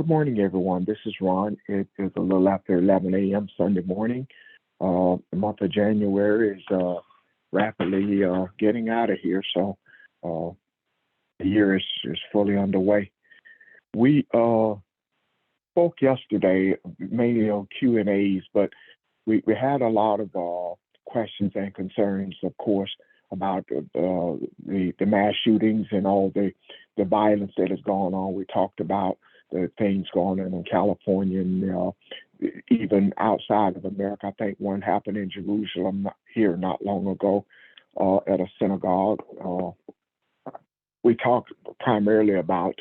Good morning, everyone. This is Ron. It is a little after 11 a.m. Sunday morning. The month of January is rapidly getting out of here, so the year is fully underway. We spoke yesterday mainly on Q&As, but we had a lot of questions and concerns, of course, about the mass shootings and all the violence that has gone on. We talked about the things going on in California and even outside of America. I think one happened in Jerusalem here not long ago at a synagogue. We talked primarily about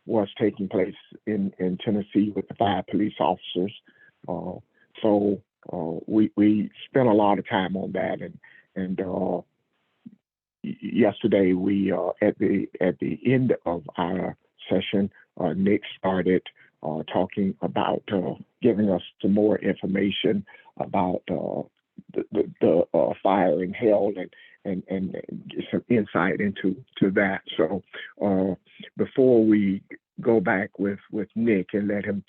what's taking place in Tennessee with the 5 police officers. So we spent a lot of time on that, and yesterday we at the end of our session, Nick started talking about giving us some more information about the fire in hell and get some insight into that. So before we go back with Nick and let him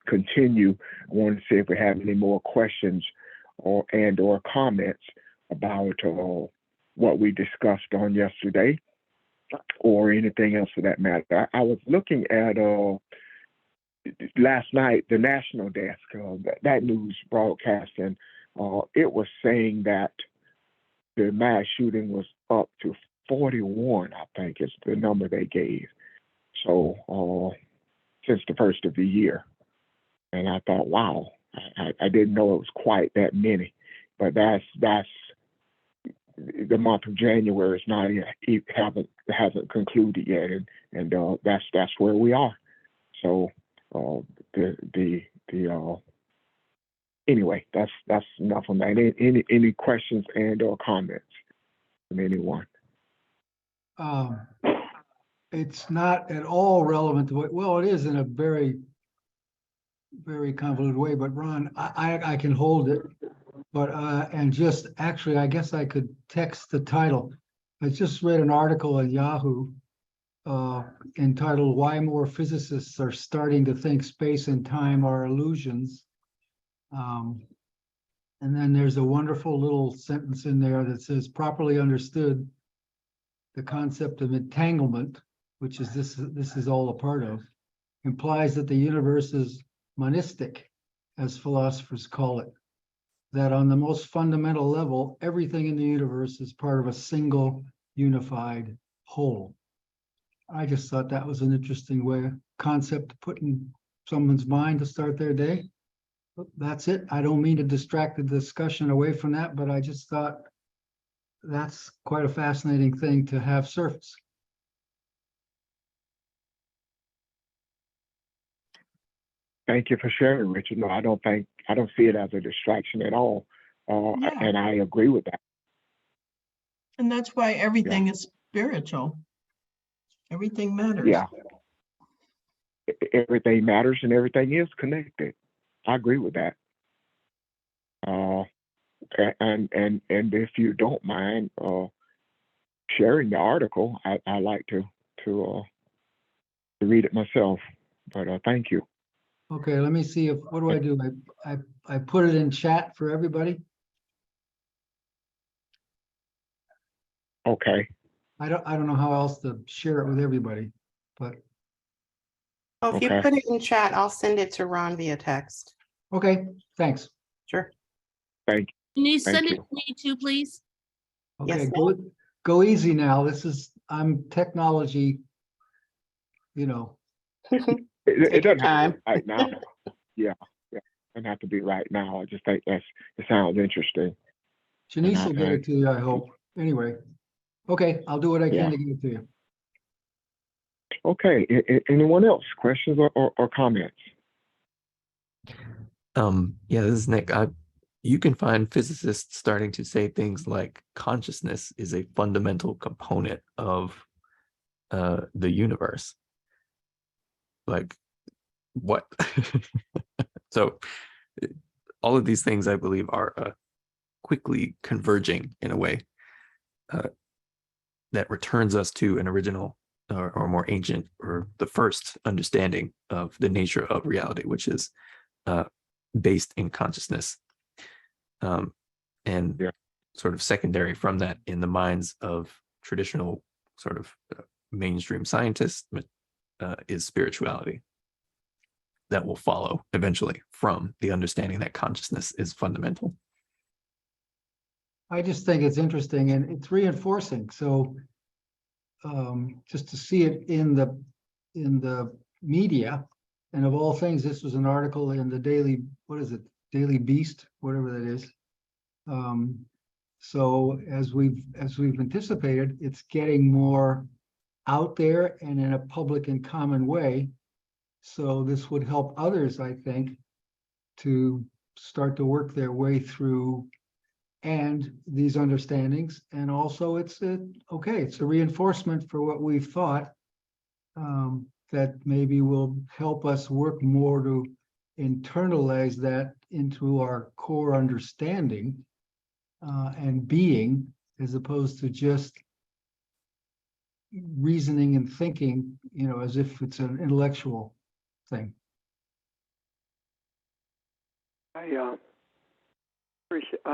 continue, I want to see if we have any more questions or comments about what we discussed on yesterday, or anything else for that matter. I was looking at last night, the national desk, that news broadcast, and it was saying that the mass shooting was up to 41, I think is the number they gave. So since the first of the year. And I thought, wow, I didn't know it was quite that many, but that's the month of January is not hasn't concluded yet, and that's where we are. So anyway, that's enough on that. Any questions and or comments from anyone? It's not at all relevant to what. Well, it is in a very, very convoluted way. But Ron, I can hold it. But and just actually, I guess I could text the title. I just read an article at Yahoo entitled "Why More Physicists Are Starting to Think Space and Time Are Illusions." And then there's a wonderful little sentence in there that says, "Properly understood, the concept of entanglement, which is this is all a part of, implies that the universe is monistic, as philosophers call it. That on the most fundamental level, everything in the universe is part of a single unified whole." I just thought that was an interesting concept to put in someone's mind to start their day. That's it. I don't mean to distract the discussion away from that, but I just thought that's quite a fascinating thing to have surface. Thank you for sharing, Richard. No, I don't see it as a distraction at all. Yeah. And I agree with that. And that's why everything is spiritual. Everything matters. Yeah. Everything matters and everything is connected. I agree with that. And if you don't mind sharing the article, I like to read it myself. But thank you. Okay, let me see if what do I do? I put it in chat for everybody. Okay. I don't know how else to share it with everybody, but Well, if you Okay. put it in chat, I'll send it to Ron via text. okay, thanks. Sure. Thank Can you Thank send it you. to me too, please? Okay, Yes, go easy now. I'm technology, It Take your doesn't have time. to be right now. Yeah. It doesn't have to be right now. I just think it sounds interesting. Janice will get it to you, I hope. Anyway, okay, I'll do what I can Yeah. to get it to you. Okay. Anyone else? Questions or comments? Yeah, this is Nick. You can find physicists starting to say things like consciousness is a fundamental component of the universe. Like, what? So all of these things, I believe, are quickly converging in a way that returns us to an original or more ancient, or the first understanding of the nature of reality, which is based in consciousness. And Yeah. sort of secondary from that in the minds of traditional sort of mainstream scientists is spirituality that will follow eventually from the understanding that consciousness is fundamental. I just think it's interesting and it's reinforcing. So just to see it in the media, and of all things, this was an article in the Daily, what is it, Daily Beast, whatever that is. So as we've anticipated, it's getting more out there and in a public and common way. So this would help others, I think, to start to work their way through and these understandings. And also it's a reinforcement for what we've thought, that maybe will help us work more to internalize that into our core understanding and being, as opposed to just reasoning and thinking, as if it's an intellectual thing. I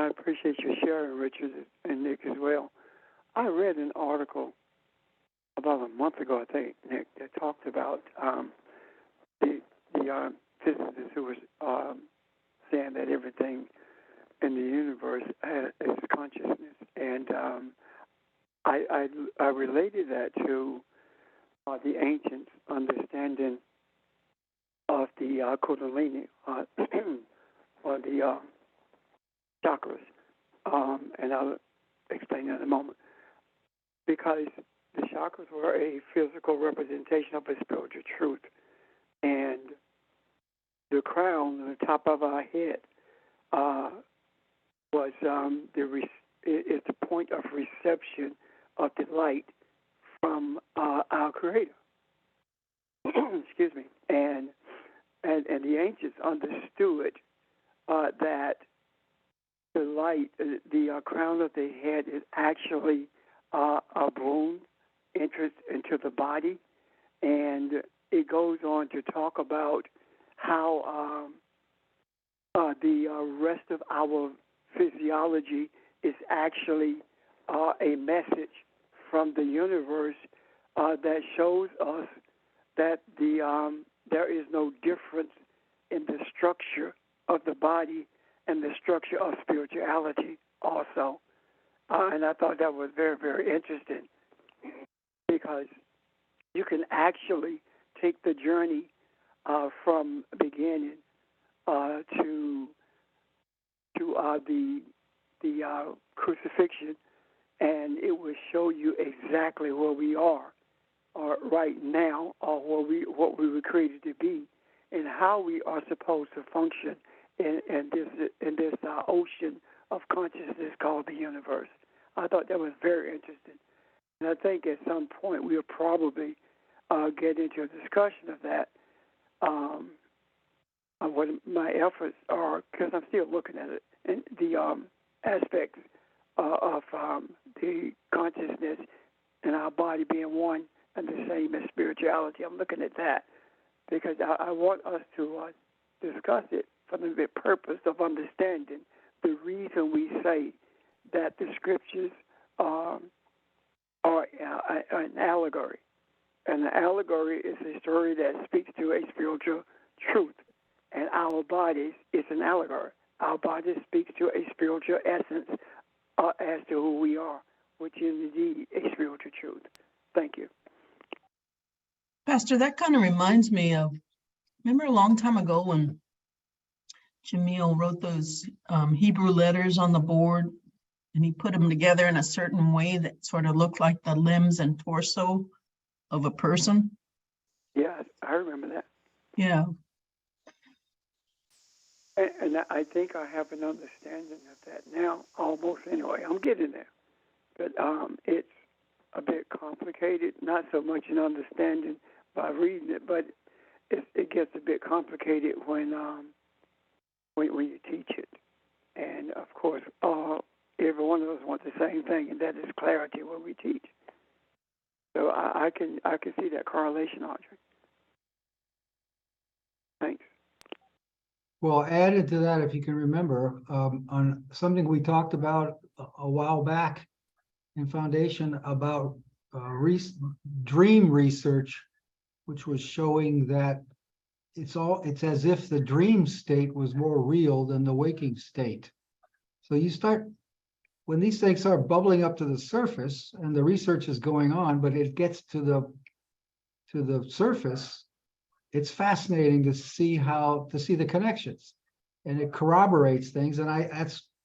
appreciate you sharing, Richard and Nick, as well. I read an article about a month ago, I think, Nick, that talked about the physicist who was saying that everything in the universe is consciousness, and I related that to the ancients' understanding of the Kundalini, or the chakras, and I'll explain that in a moment. Because the chakras were a physical representation of a spiritual truth, and the crown on the top of our head was is the point of reception of the light from our Creator. Excuse me, and the ancients understood that the light, the crown of the head, is actually a bone entrance into the body, and it goes on to talk about how the rest of our physiology is actually a message from the universe that shows us that there is no difference in the structure of the body and the structure of spirituality also. And I thought that was very, very interesting, because you can actually take the journey from beginning to the crucifixion, and it will show you exactly where we are right now, or what we were created to be, and how we are supposed to function in this ocean of consciousness called the universe. I thought that was very interesting, and I think at some point we'll probably get into a discussion of that. What my efforts are, because I'm still looking at it, and the aspects of the consciousness and our body being one and the same as spirituality. I'm looking at that because I want us to discuss it for the purpose of understanding the reason we say that the scriptures are an allegory. And the allegory is a story that speaks to a spiritual truth. And our bodies is an allegory. Our body speaks to a spiritual essence as to who we are, which is indeed a spiritual truth. Thank you. Pastor, that kind of reminds me of, remember a long time ago when Jamil wrote those Hebrew letters on the board, and he put them together in a certain way that sort of looked like the limbs and torso of a person? Yeah, I remember that. Yeah. And I think I have an understanding of that now, almost anyway. I'm getting there. But it's a bit complicated, not so much an understanding by reading it, but it gets a bit complicated when you teach it. And, of course, every one of us wants the same thing, and that is clarity when we teach. So I can see that correlation, Audrey. Thanks. Well, added to that, if you can remember, on something we talked about a while back in Foundation about dream research, which was showing that it's as if the dream state was more real than the waking state. So when these things start bubbling up to the surface and the research is going on, but it gets to the surface, it's fascinating to see the connections, and it corroborates things. And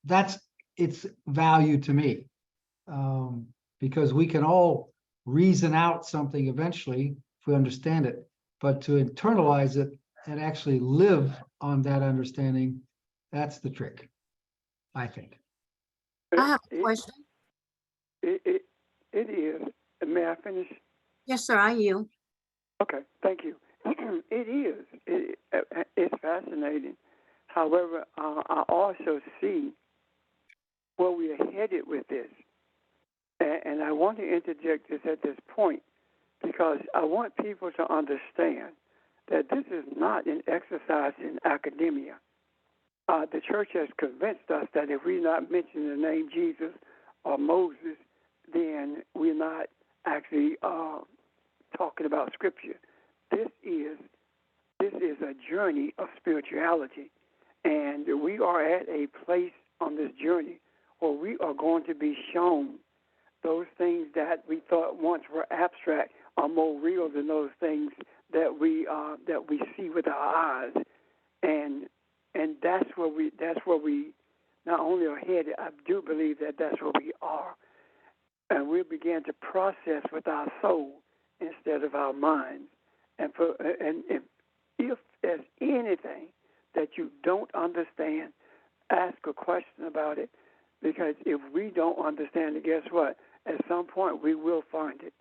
that's its value to me, because we can all reason out something eventually if we understand it, but to internalize it and actually live on that understanding, that's the trick, I think. I have a question. It is. May I finish? Yes, sir, I yield. Okay, thank you. It is. It's fascinating. However, I also see where we are headed with this. And I want to interject this at this point because I want people to understand that this is not an exercise in academia. The church has convinced us that if we're not mentioning the name Jesus or Moses, then we're not actually talking about Scripture. This is a journey of spirituality, and we are at a place on this journey where we are going to be shown those things that we thought once were abstract are more real than those things that we see with our eyes, and that's where we not only are headed. I do believe that that's where we are, and we'll begin to process with our soul instead of our minds. And if there's anything that you don't understand, ask a question about it, because if we don't understand it, guess what? At some point we will find it,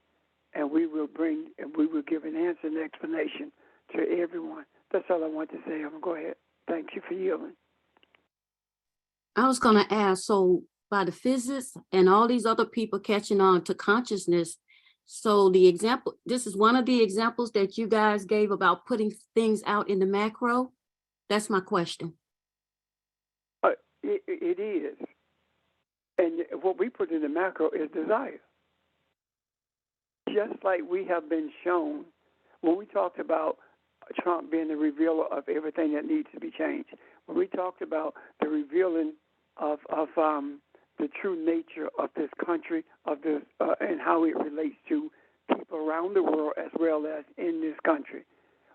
and we will give an answer and explanation to everyone. That's all I want to say. I'm going to go ahead. Thank you for yielding. I was going to ask, so by the physics and all these other people catching on to consciousness, so the example, this is one of the examples that you guys gave about putting things out in the macro. That's my question. It is. And what we put in the macro is desire. Just like we have been shown when we talked about Trump being the revealer of everything that needs to be changed, when we talked about the revealing of the true nature of this country, of this, and how it relates to people around the world as well as in this country.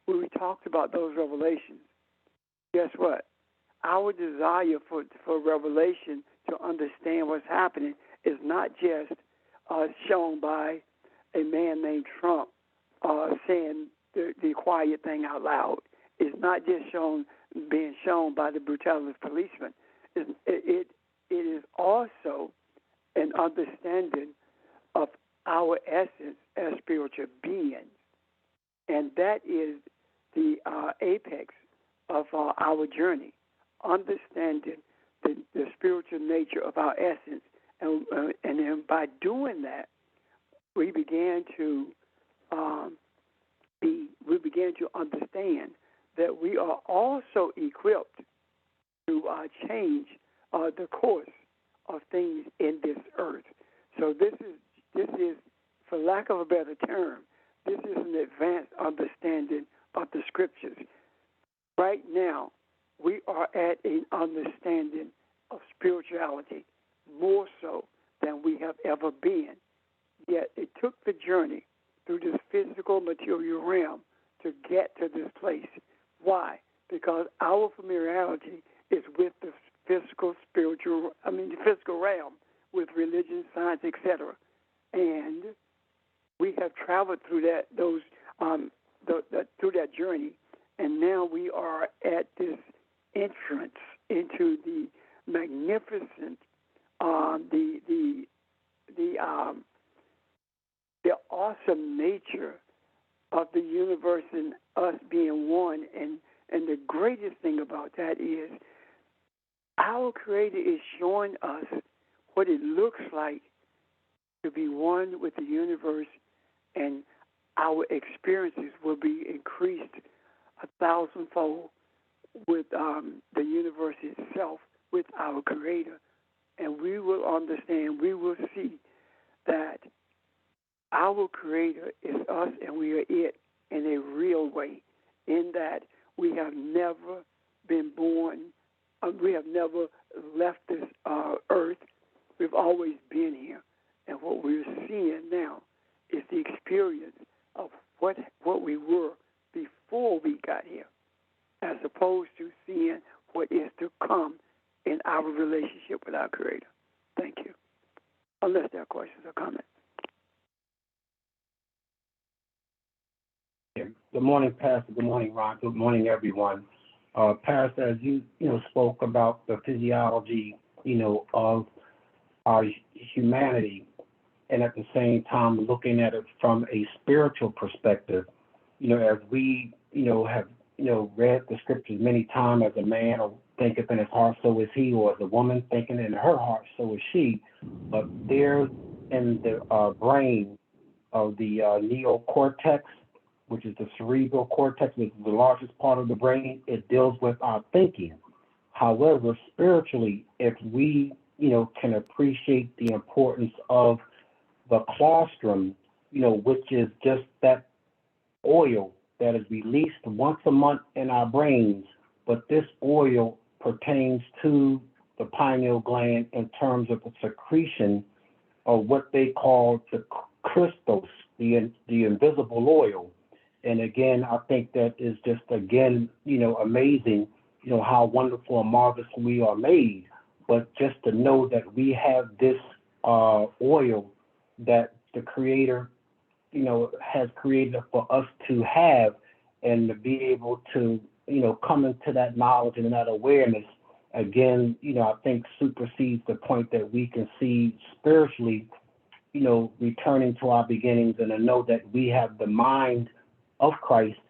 When we talked about those revelations, guess what? Our desire for revelation to understand what's happening is not just shown by a man named Trump saying the quiet thing out loud. It's not just being shown by the brutalist policeman. It is also an understanding of our essence as spiritual beings. And that is the apex of our journey, understanding the spiritual nature of our essence. And then by doing that, we began to understand that we are also equipped to change the course of things in this earth. So this is, for lack of a better term, this is an advanced understanding of the Scriptures. Right now, we are at an understanding of spirituality more so than we have ever been. Yet it took the journey through this physical material realm to get to this place. Why? Because our familiarity is with the physical realm, with religion, science, etc. And we have traveled through through that journey, and now we are at this entrance into the magnificent, the awesome nature of the universe and us being one. And the greatest thing about that is our Creator is showing us what it looks like to be one with the universe and our experiences will be increased 1,000-fold with the universe itself, with our Creator, and we will understand, we will see that our Creator is us and we are it in a real way, in that we have never been born, we have never left this earth. We've always been here. And what we're seeing now is the experience of what we were before we got here, as opposed to seeing what is to come in our relationship with our Creator. Thank you. Unless there are questions or comments. Good morning, Pastor. Good morning, Ron. Good morning, everyone. Pastor, as you spoke about the physiology, of our humanity, and at the same time looking at it from a spiritual perspective, as we, have, read the scriptures many times, as a man thinketh in his heart, so is he, or as a woman thinking in her heart, so is she. But there in the brain of the neocortex, which is the cerebral cortex, which is the largest part of the brain, it deals with our thinking. However, spiritually, if we, can appreciate the importance of the colostrum, which is just that oil that is released once a month in our brains, but this oil pertains to the pineal gland in terms of the secretion of what they call the crystals, the invisible oil. And again, I think that is just, again, amazing, how wonderful and marvelous we are made. But just to know that we have this oil that the Creator, has created for us to have, and to be able to, come into that knowledge and that awareness, again, I think supersedes the point that we can see spiritually, returning to our beginnings, and to know that we have the mind of Christ,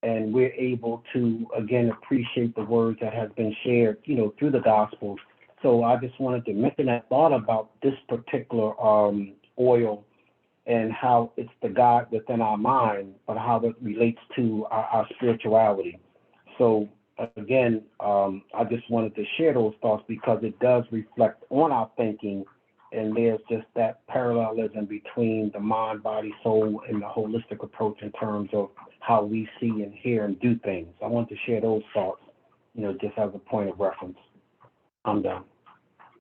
and we're able to, again, appreciate the words that have been shared, through the Gospels. So I just wanted to mention that thought about this particular oil, and how it's the God within our mind, but how it relates to our spirituality. So again, I just wanted to share those thoughts because it does reflect on our thinking, and there's just that parallelism between the mind, body, soul, and the holistic approach in terms of how we see and hear and do things. I want to share those thoughts, just as a point of reference. I'm done.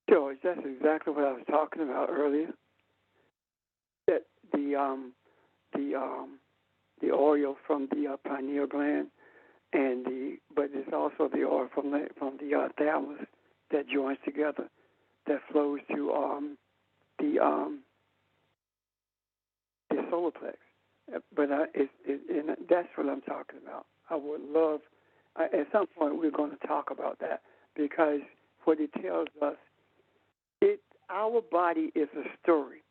George, that's exactly what I was talking about earlier. That the oil from the pineal gland, but it's also the oil from the thalamus that joins together, that flows to the solar plex. But and that's what I'm talking about. I would love, at some point we're going to talk about that, because what it tells us, our body is a story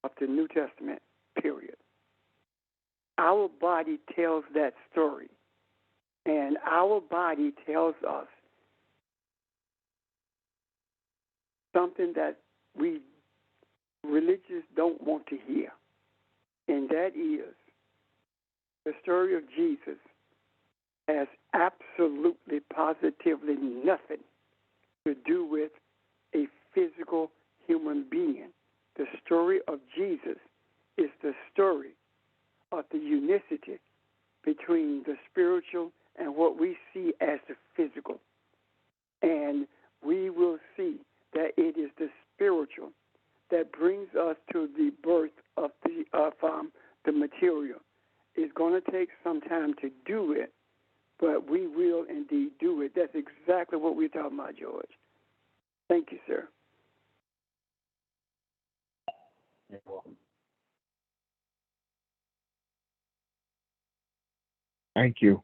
of the New Testament, period. Our body tells that story, and our body tells us something that we religious don't want to hear, and that is the story of Jesus has absolutely, positively nothing to do with a physical human being. The story of Jesus is the story of the unicity between the spiritual and what we see as the physical. And we will see that it is the spiritual that brings us to the birth of the material. It's going to take some time to do it, but we will indeed do it. That's exactly what we're talking about, George. Thank you, sir. You're welcome. Thank you.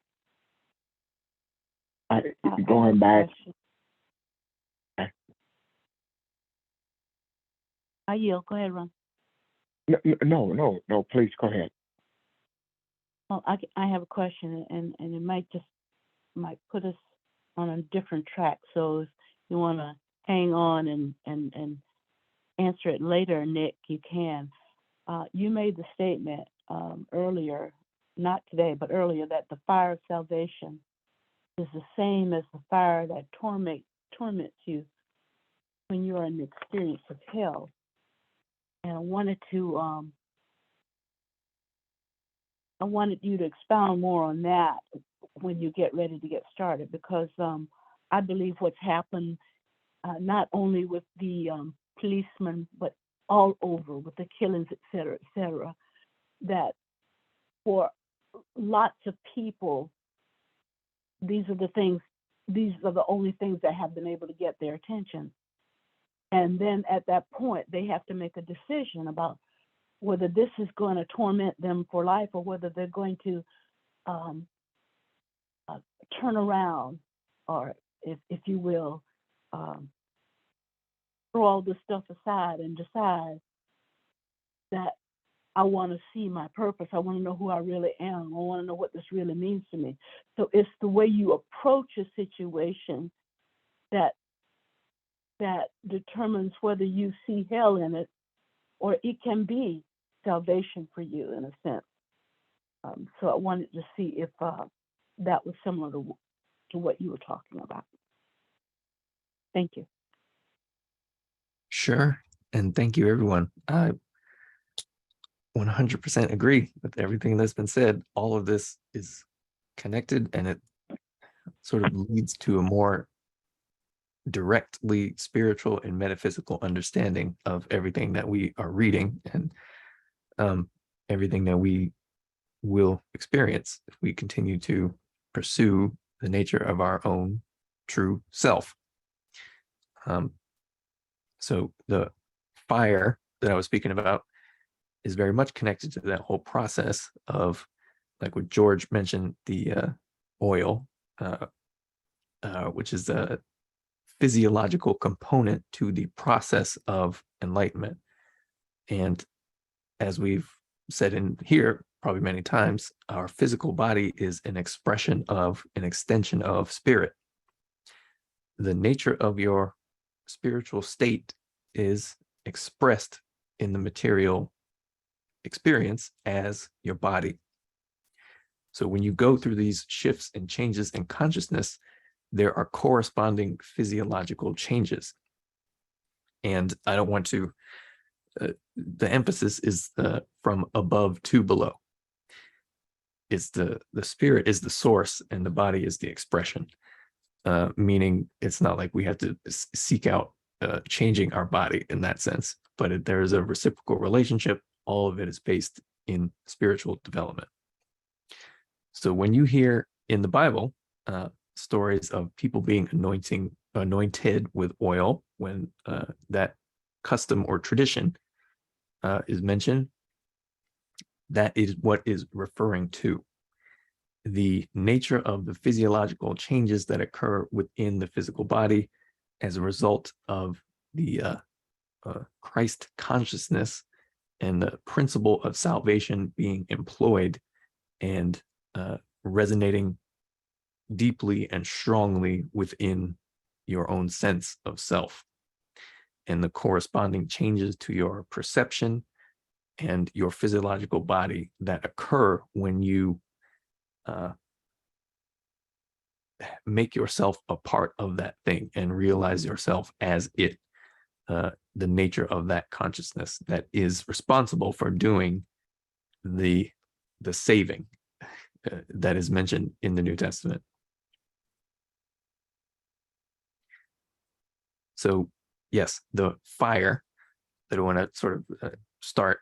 Going back. I yield. Go ahead, Ron. No, please go ahead. Well, I have a question, and it might put us on a different track. So if you want to hang on and answer it later, Nick, you can. you made the statement earlier, not today, but earlier, that the fire of salvation is the same as the fire that torments you when you are in the experience of hell. And I wanted you to expound more on that when you get ready to get started, because I believe what's happened, not only with the policemen, but all over with the killings, et cetera, that for lots of people, these are the only things that have been able to get their attention. And then at that point, they have to make a decision about whether this is going to torment them for life or whether they're going to turn around, or if you will, throw all this stuff aside and decide that I want to see my purpose. I want to know who I really am. I want to know what this really means to me. So it's the way you approach a situation that determines whether you see hell in it, or it can be salvation for you in a sense. So I wanted to see if that was similar to what you were talking about. Thank you. Sure. And thank you, everyone. I 100% agree with everything that's been said. All of this is connected, and it sort of leads to a more directly spiritual and metaphysical understanding of everything that we are reading, and everything that we will experience if we continue to pursue the nature of our own true self. So the fire that I was speaking about is very much connected to that whole process of, like what George mentioned, the oil, which is a physiological component to the process of enlightenment. And as we've said in here probably many times, our physical body is an expression of, an extension of spirit. The nature of your spiritual state is expressed in the material experience as your body. So when you go through these shifts and changes in consciousness, there are corresponding physiological changes. And I don't want to, the emphasis is from above to below. It's the spirit is the source and the body is the expression, meaning it's not like we have to seek out changing our body in that sense, but there is a reciprocal relationship. All of it is based in spiritual development. So when you hear in the Bible stories of people being anointed with oil, when that custom or tradition is mentioned, that is what is referring to the nature of the physiological changes that occur within the physical body as a result of the Christ consciousness and the principle of salvation being employed and resonating deeply and strongly within your own sense of self, and the corresponding changes to your perception and your physiological body that occur when you make yourself a part of that thing and realize yourself as it, the nature of that consciousness that is responsible for doing the saving that is mentioned in the New Testament. So yes, the fire that I want to sort of start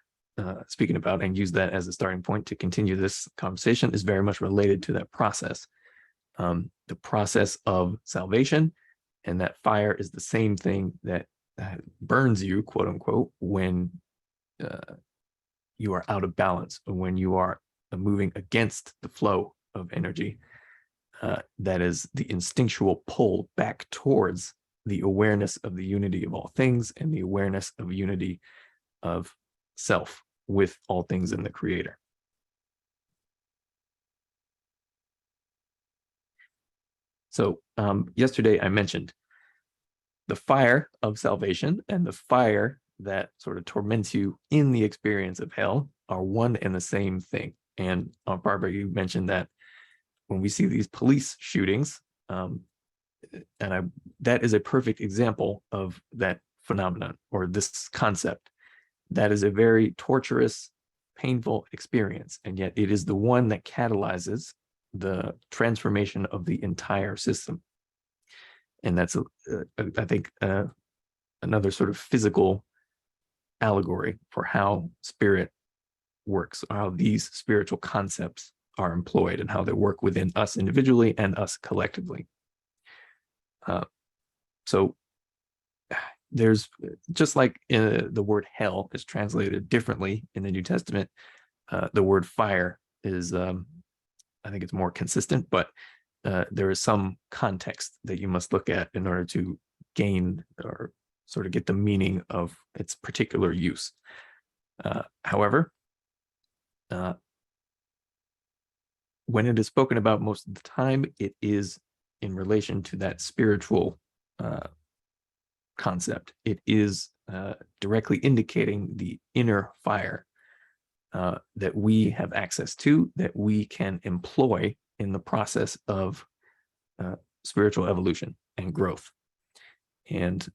speaking about and use that as a starting point to continue this conversation is very much related to that process. The process of salvation, and that fire is the same thing that burns you, quote unquote, when you are out of balance, or when you are moving against the flow of energy. That is the instinctual pull back towards the awareness of the unity of all things and the awareness of unity of self with all things in the Creator. So yesterday I mentioned the fire of salvation and the fire that sort of torments you in the experience of hell are one and the same thing. And Barbara, you mentioned that when we see these police shootings, that is a perfect example of that phenomenon or this concept. That is a very torturous, painful experience, and yet it is the one that catalyzes the transformation of the entire system. And that's, I think, another sort of physical allegory for how spirit works, how these spiritual concepts are employed and how they work within us individually and us collectively. So there's, just like the word hell is translated differently in the New Testament, the word fire is, I think it's more consistent, but there is some context that you must look at in order to gain or sort of get the meaning of its particular use. However, when it is spoken about most of the time, it is in relation to that spiritual concept. It is directly indicating the inner fire that we have access to, that we can employ in the process of spiritual evolution and growth. And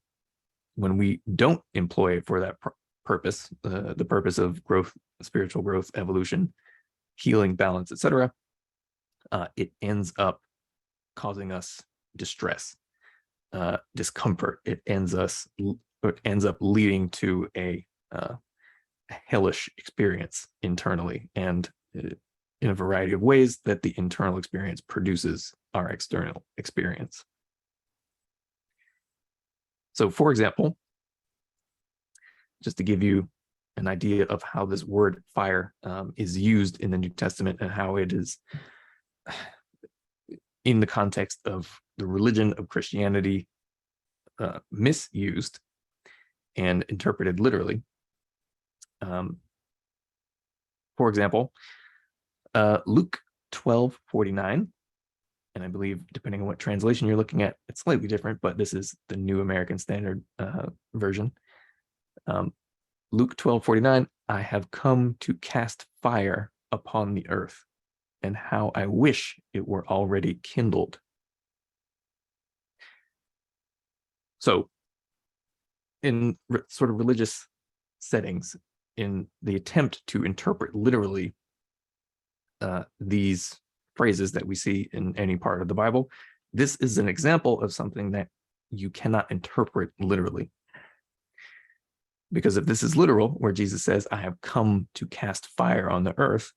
when we don't employ it for that purpose, the purpose of growth, spiritual growth, evolution, healing, balance, etc., it ends up causing us distress, discomfort. It ends up leading to a hellish experience internally, and in a variety of ways that the internal experience produces our external experience. So, for example, just to give you an idea of how this word fire is used in the New Testament and how it is in the context of the religion of Christianity misused and interpreted literally. For example, Luke 12:49, and I believe depending on what translation you're looking at, it's slightly different, but this is the New American Standard Version. Luke 12:49, I have come to cast fire upon the earth, and how I wish it were already kindled. So, in sort of religious settings, in the attempt to interpret literally these phrases that we see in any part of the Bible, this is an example of something that you cannot interpret literally. Because if this is literal, where Jesus says, I have come to cast fire on the earth,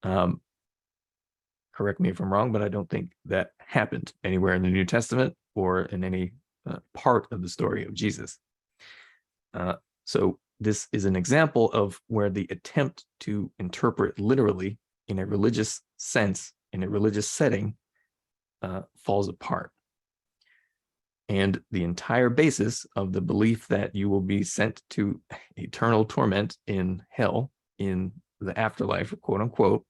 correct me if I'm wrong, but I don't think that happened anywhere in the New Testament or in any part of the story of Jesus. So this is an example of where the attempt to interpret literally in a religious sense, in a religious setting, falls apart. And the entire basis of the belief that you will be sent to eternal torment in hell, in the afterlife, quote unquote,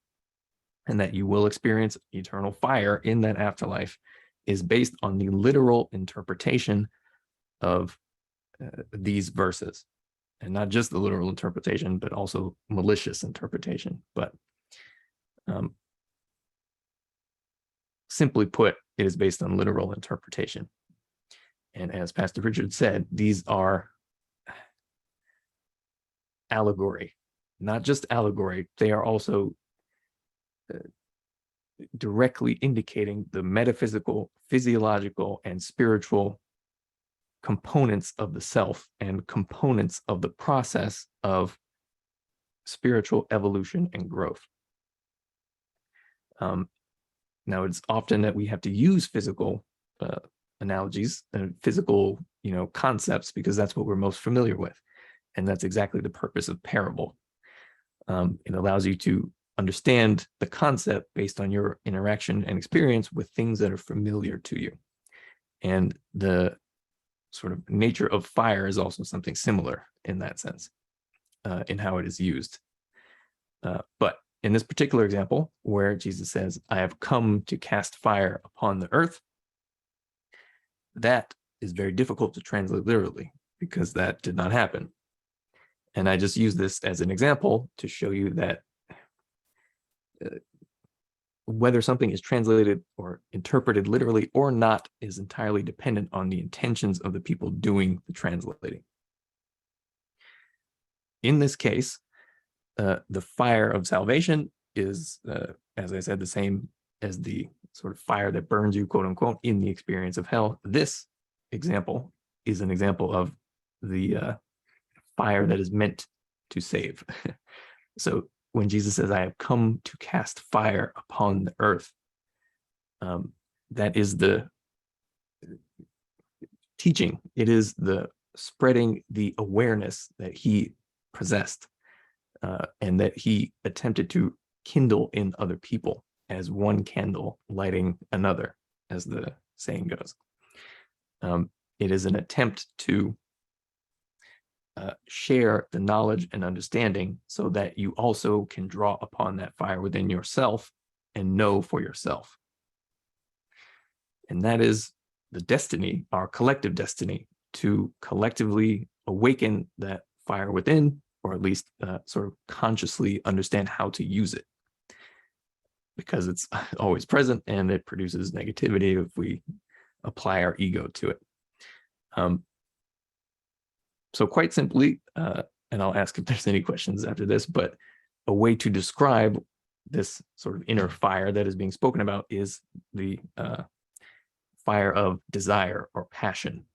and that you will experience eternal fire in that afterlife, is based on the literal interpretation of these verses. And not just the literal interpretation, but also malicious interpretation. But simply put, it is based on literal interpretation. And as Pastor Richard said, these are allegory, not just allegory. They are also directly indicating the metaphysical, physiological, and spiritual components of the self and components of the process of spiritual evolution and growth. Now, it's often that we have to use physical analogies and physical, concepts, because that's what we're most familiar with. And that's exactly the purpose of parable. It allows you to understand the concept based on your interaction and experience with things that are familiar to you. And the sort of nature of fire is also something similar in that sense, in how it is used. But in this particular example, where Jesus says, I have come to cast fire upon the earth, that is very difficult to translate literally, because that did not happen. And I just use this as an example to show you that whether something is translated or interpreted literally or not is entirely dependent on the intentions of the people doing the translating. In this case, the fire of salvation is, as I said, the same as the sort of fire that burns you, quote unquote, in the experience of hell. This example is an example of the fire that is meant to save. So when Jesus says, I have come to cast fire upon the earth, that is the teaching. It is the spreading the awareness that he possessed and that he attempted to kindle in other people as one candle lighting another, as the saying goes. It is an attempt to share the knowledge and understanding so that you also can draw upon that fire within yourself and know for yourself. And that is the destiny, our collective destiny, to collectively awaken that fire within, or at least sort of consciously understand how to use it. Because it's always present and it produces negativity if we apply our ego to it. So quite simply, and I'll ask if there's any questions after this, but a way to describe this sort of inner fire that is being spoken about is the fire of desire or passion.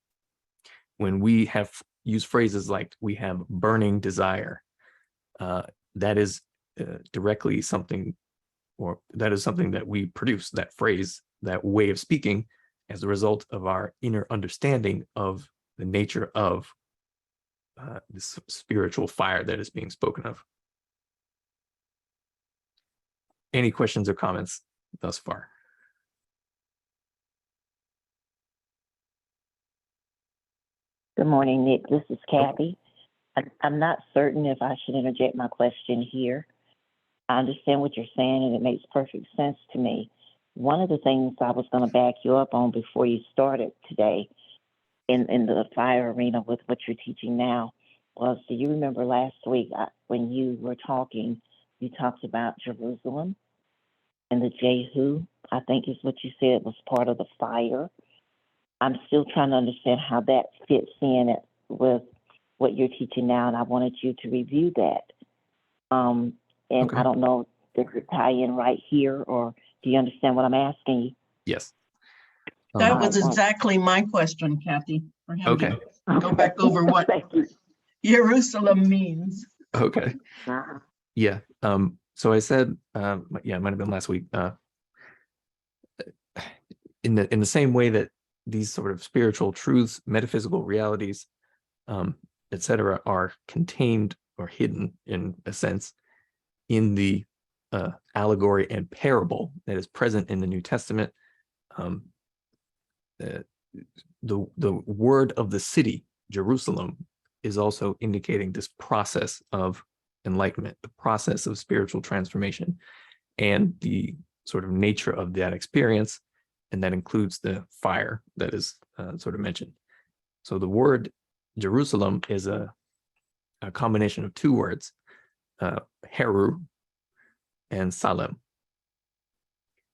When we have used phrases like we have burning desire, that is directly something, or that is something that we produce, that phrase, that way of speaking, as a result of our inner understanding of the nature of this spiritual fire that is being spoken of. Any questions or comments thus far? Good morning, Nick. This is Kathy. I'm not certain if I should interject my question here. I understand what you're saying, and it makes perfect sense to me. One of the things I was going to back you up on before you started today in the fire arena with what you're teaching now was, do you remember last week when you were talking, you talked about Jerusalem and the Jehu, I think is what you said was part of the fire. I'm still trying to understand how that fits in with what you're teaching now, and I wanted you to review that. And Okay. I don't know, does it tie in right here, or do you understand what I'm asking you? Yes. That was exactly my question, Kathy, for him Okay. to go back over what Thank you. Jerusalem means. Okay. Uh-huh. Yeah. So I said, yeah, it might have been last week. In the same way that these sort of spiritual truths, metaphysical realities, etc., are contained or hidden in a sense in the allegory and parable that is present in the New Testament. The word of the city, Jerusalem, is also indicating this process of enlightenment, the process of spiritual transformation, and the sort of nature of that experience, and that includes the fire that is sort of mentioned. So the word Jerusalem is a combination of two words, Heru and Salem.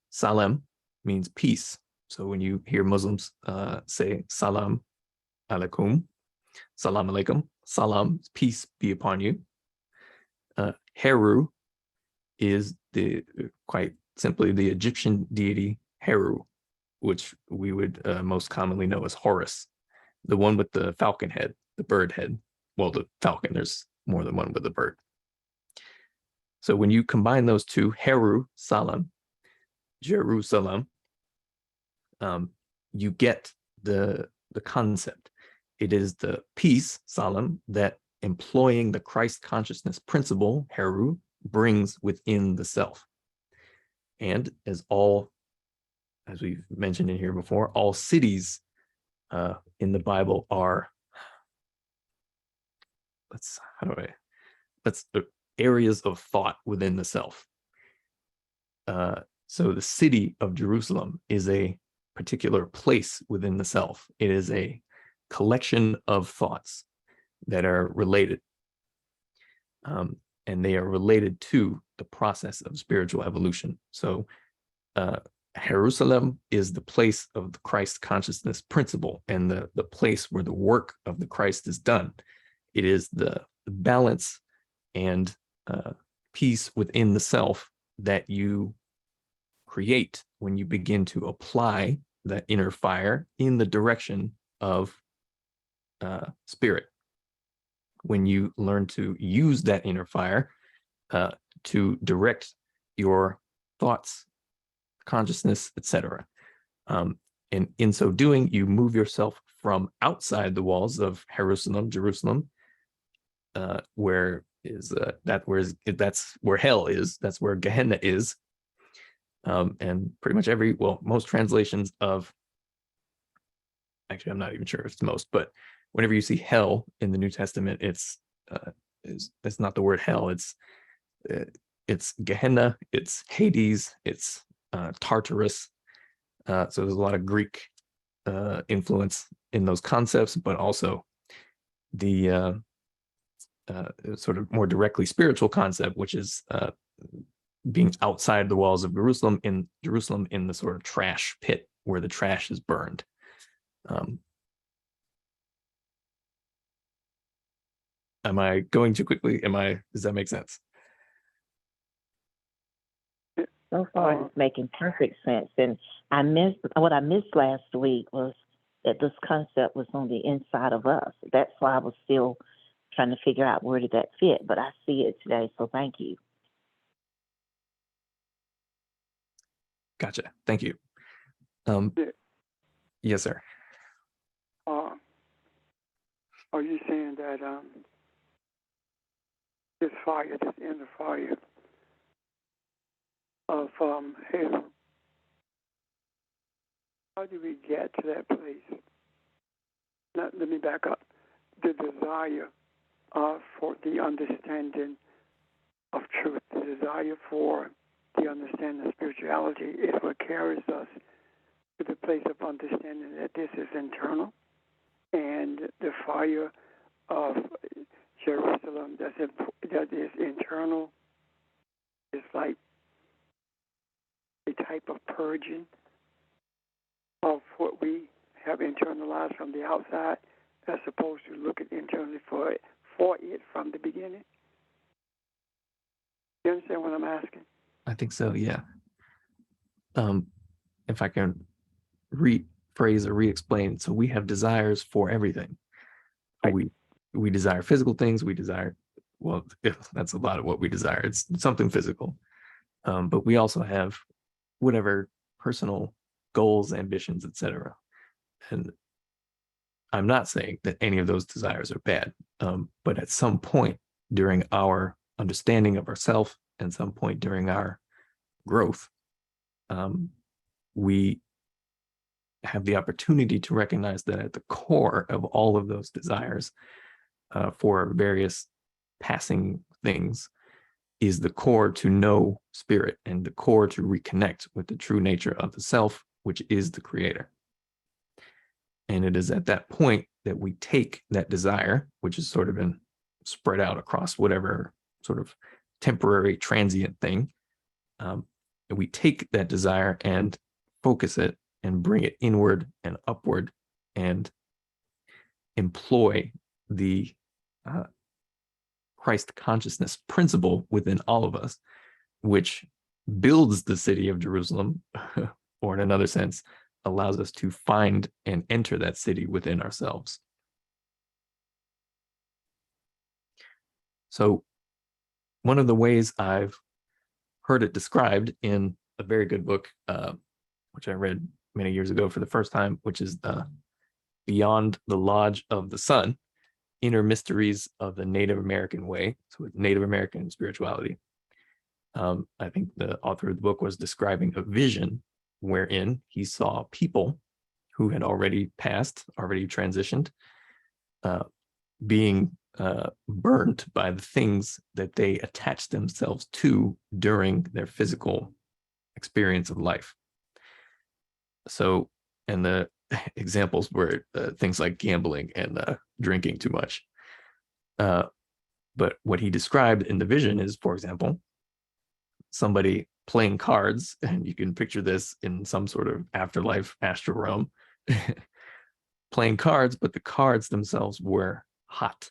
Salem means peace. So when you hear Muslims say Salam alaikum, Salam alaikum, Salam, peace be upon you. Heru is quite simply the Egyptian deity Heru, which we would most commonly know as Horus, the one with the falcon head, the bird head. Well, the falcon, there's more than one with a bird. So when you combine those two, Heru, Salam, Jerusalem, you get the concept. It is the peace, Salam, that employing the Christ consciousness principle, Heru, brings within the self. And as we've mentioned in here before, all cities in the Bible are, areas of thought within the self. So the city of Jerusalem is a particular place within the self. It is a collection of thoughts that are related. And they are related to the process of spiritual evolution. So Jerusalem is the place of the Christ consciousness principle and the place where the work of the Christ is done. It is the balance and peace within the self that you create when you begin to apply that inner fire in the direction of spirit. When you learn to use that inner fire to direct your thoughts, consciousness, etc. And in so doing, you move yourself from outside the walls of Jerusalem, that's where hell is, that's where Gehenna is. And pretty much most translations of, actually, I'm not even sure if it's most, but whenever you see hell in the New Testament, it's not the word hell. It's Gehenna, it's Hades, it's Tartarus. So there's a lot of Greek influence in those concepts, but also the sort of more directly spiritual concept, which is being outside the walls of Jerusalem in the sort of trash pit where the trash is burned. Am I going too quickly? Does that make sense? So far, it's making perfect sense. And what I missed last week was that this concept was on the inside of us. That's why I was still trying to figure out where did that fit, but I see it today, so thank you. Gotcha. Thank you. Yes, sir. Are you saying that this fire, this inner fire of hell, how do we get to that place? Now, let me back up. The desire for the understanding of truth, the desire for the understanding of spirituality is what carries us to the place of understanding that this is internal, and the fire of Jerusalem that is internal is like a type of purging of what we have internalized from the outside, as opposed to looking internally for it from the beginning. You understand what I'm asking? I think so, yeah. If I can rephrase or re-explain, so we have desires for everything. Right. We desire physical things, that's a lot of what we desire. It's something physical. But we also have whatever personal goals, ambitions, etc. And I'm not saying that any of those desires are bad, but at some point during our understanding of ourselves and some point during our growth, we have the opportunity to recognize that at the core of all of those desires for various passing things is the core to know spirit and the core to reconnect with the true nature of the self, which is the creator. And it is at that point that we take that desire, which is sort of been spread out across whatever sort of temporary transient thing. And we take that desire and focus it and bring it inward and upward and employ the Christ consciousness principle within all of us, which builds the city of Jerusalem, or in another sense, allows us to find and enter that city within ourselves. So one of the ways I've heard it described in a very good book, which I read many years ago for the first time, which is Beyond the Lodge of the Sun, Inner Mysteries of the Native American Way, so with Native American spirituality. I think the author of the book was describing a vision wherein he saw people who had already passed, already transitioned, being burned by the things that they attached themselves to during their physical experience of life. So, and the examples were things like gambling and drinking too much. But what he described in the vision is, for example, somebody playing cards, and you can picture this in some sort of afterlife astral realm, playing cards, but the cards themselves were hot,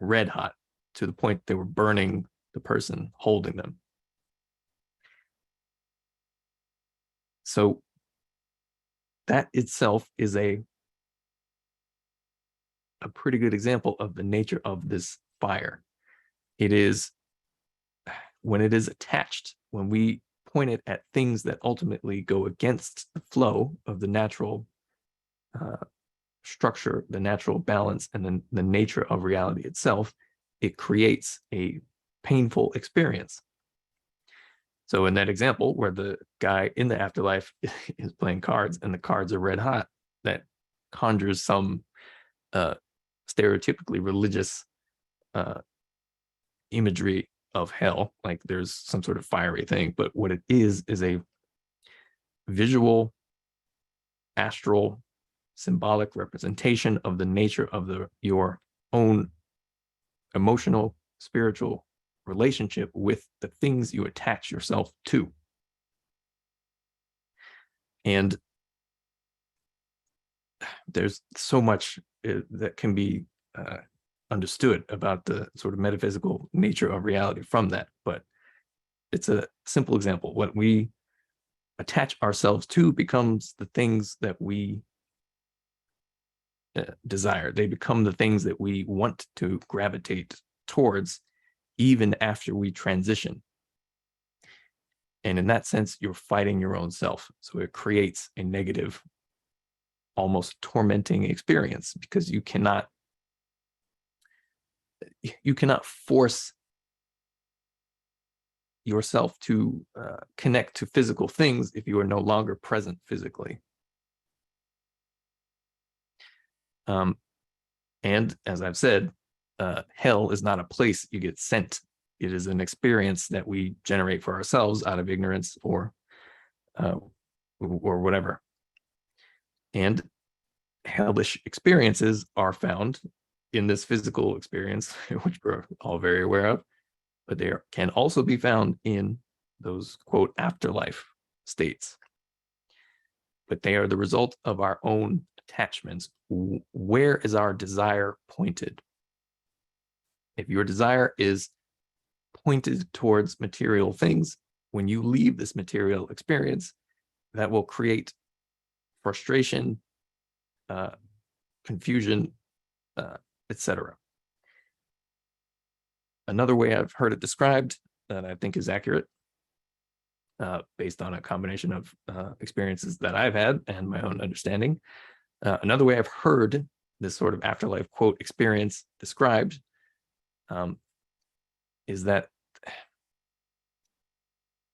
red hot, to the point they were burning the person holding them. So that itself is a pretty good example of the nature of this fire. It is, when it is attached, when we point it at things that ultimately go against the flow of the natural structure, the natural balance, and then the nature of reality itself, it creates a painful experience. So in that example where the guy in the afterlife is playing cards and the cards are red hot, that conjures some stereotypically religious imagery of hell, like there's some sort of fiery thing. But what it is a visual, astral, symbolic representation of the nature of your own emotional, spiritual relationship with the things you attach yourself to. And there's so much that can be understood about the sort of metaphysical nature of reality from that, but it's a simple example. What we attach ourselves to becomes the things that we desire. They become the things that we want to gravitate towards, even after we transition. And in that sense, you're fighting your own self. So it creates a negative, almost tormenting experience, because you cannot force yourself to connect to physical things if you are no longer present physically. And as I've said, hell is not a place you get sent. It is an experience that we generate for ourselves out of ignorance or whatever. And hellish experiences are found in this physical experience, which we're all very aware of, but they can also be found in those, quote, afterlife states. But they are the result of our own attachments. Where is our desire pointed? If your desire is pointed towards material things, when you leave this material experience, that will create frustration, confusion, etc. Another way I've heard it described that I think is accurate, based on a combination of experiences that I've had and my own understanding. Another way I've heard this sort of afterlife, quote, experience described is that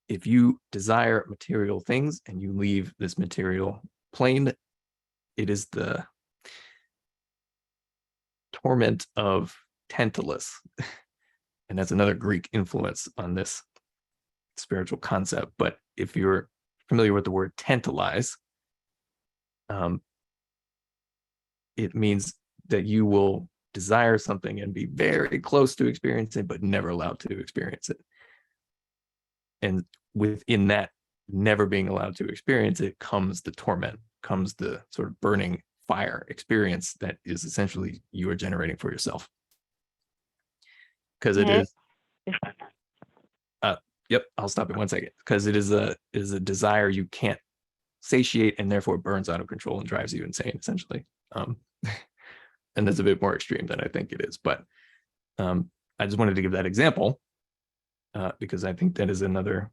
if you desire material things and you leave this material plane, it is the torment of Tantalus. And that's another Greek influence on this spiritual concept. But if you're familiar with the word tantalize, it means that you will desire something and be very close to experience it, but never allowed to experience it. And within that never being allowed to experience it comes the torment, comes the sort of burning fire experience that is essentially you are generating for yourself. Because it is, yep, I'll stop it 1 second. Because it is a desire you can't satiate, and therefore burns out of control and drives you insane, essentially. And that's a bit more extreme than I think it is. But I just wanted to give that example because I think that is another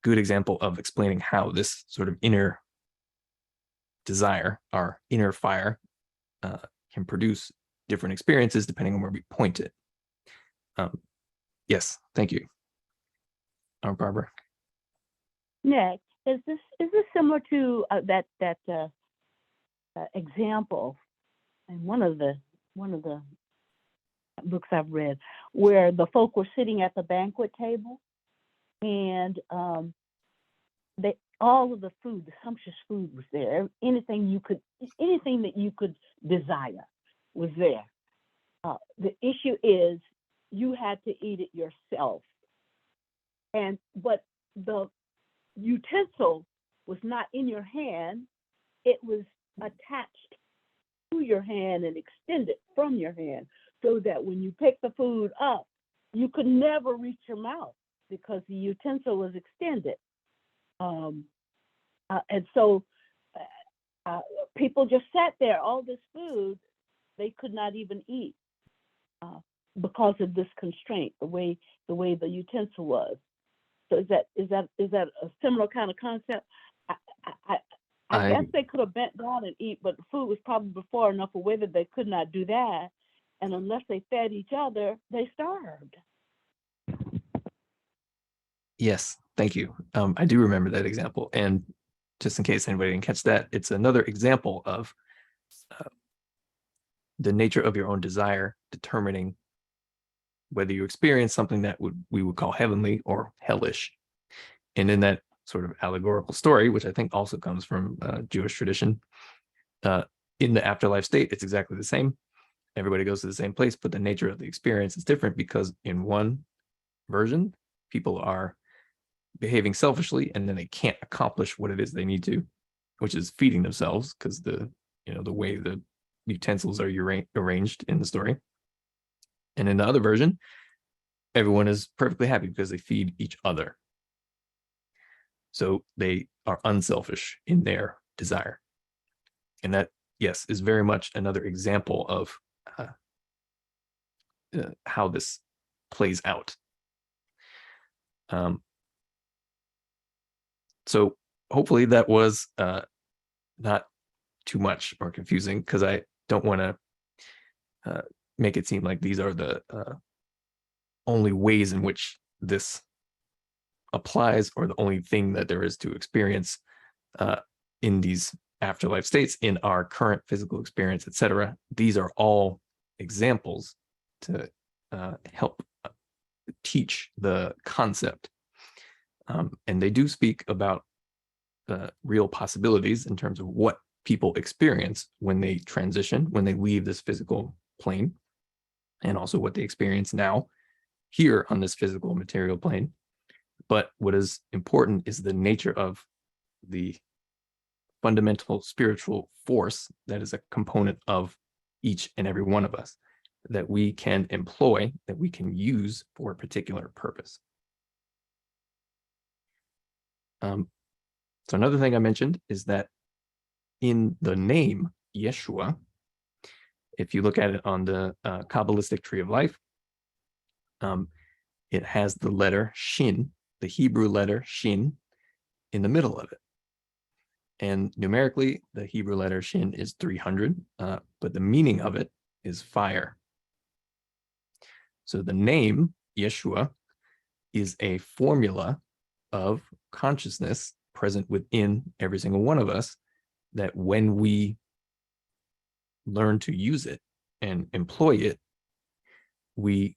good example of explaining how this sort of inner desire, our inner fire, can produce different experiences depending on where we point it. Yes, thank you. Barbara. Nick, is this similar to that example in one of the books I've read, where the folk were sitting at the banquet table, and all of the food, the sumptuous food was there. Anything that you could desire was there. The issue is you had to eat it yourself. But the utensil was not in your hand. It was attached to your hand and extended from your hand, so that when you pick the food up, you could never reach your mouth because the utensil was extended. And so people just sat there, all this food, they could not even eat because of this constraint, the way the utensil was. So is that a similar kind of concept? I guess they could have bent down and eat, but the food was probably far enough away that they could not do that. And unless they fed each other, they starved. Yes, thank you. I do remember that example. And just in case anybody didn't catch that, it's another example of the nature of your own desire determining whether you experience something that we would call heavenly or hellish. And in that sort of allegorical story, which I think also comes from Jewish tradition, in the afterlife state, it's exactly the same. Everybody goes to the same place, but the nature of the experience is different because in one version, people are behaving selfishly and then they can't accomplish what it is they need to, which is feeding themselves because the way the utensils are arranged in the story. And in the other version, everyone is perfectly happy because they feed each other. So they are unselfish in their desire. And that, yes, is very much another example of how this plays out. So hopefully that was not too much or confusing, because I don't want to make it seem like these are the only ways in which this applies, or the only thing that there is to experience in these afterlife states, in our current physical experience, etc. These are all examples to help teach the concept. And they do speak about real possibilities in terms of what people experience when they transition, when they leave this physical plane, and also what they experience now here on this physical material plane. But what is important is the nature of the fundamental spiritual force that is a component of each and every one of us, that we can employ, that we can use for a particular purpose. So another thing I mentioned is that in the name Yeshua, if you look at it on the Kabbalistic tree of life, it has the letter Shin, the Hebrew letter Shin, in the middle of it. And numerically, the Hebrew letter Shin is 300, but the meaning of it is fire. So the name Yeshua is a formula of consciousness present within every single one of us, that when we learn to use it and employ it, it's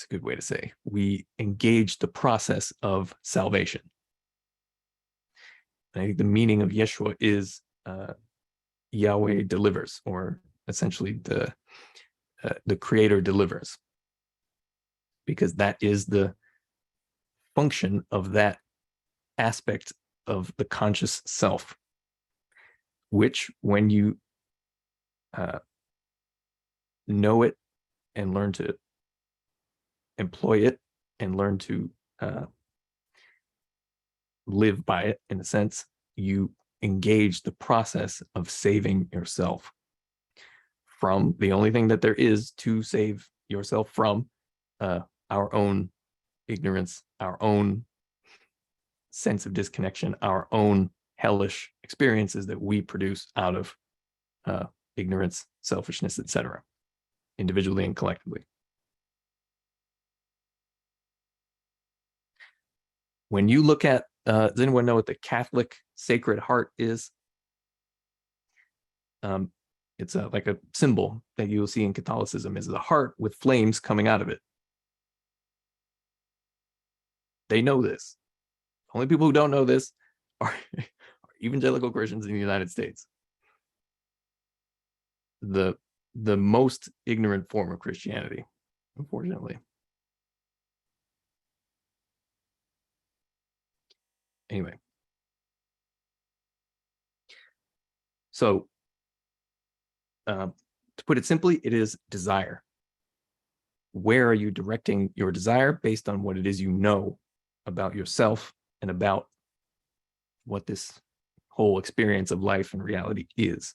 a good way to say, we engage the process of salvation. And I think the meaning of Yeshua is Yahweh delivers, or essentially the Creator delivers, because that is the function of that aspect of the conscious self, which, when you know it and learn to employ it and learn to live by it, in a sense, you engage the process of saving yourself from the only thing that there is to save yourself from, our own ignorance, our own sense of disconnection, our own hellish experiences that we produce out of ignorance, selfishness, etc., individually and collectively. When you look at, does anyone know what the Catholic Sacred Heart is? It's like a symbol that you'll see in Catholicism, is the heart with flames coming out of it. They know this. Only people who don't know this are evangelical Christians in the United States. The most ignorant form of Christianity, unfortunately. Anyway. So, to put it simply, it is desire. Where are you directing your desire based on what it is you know about yourself and about what this whole experience of life and reality is?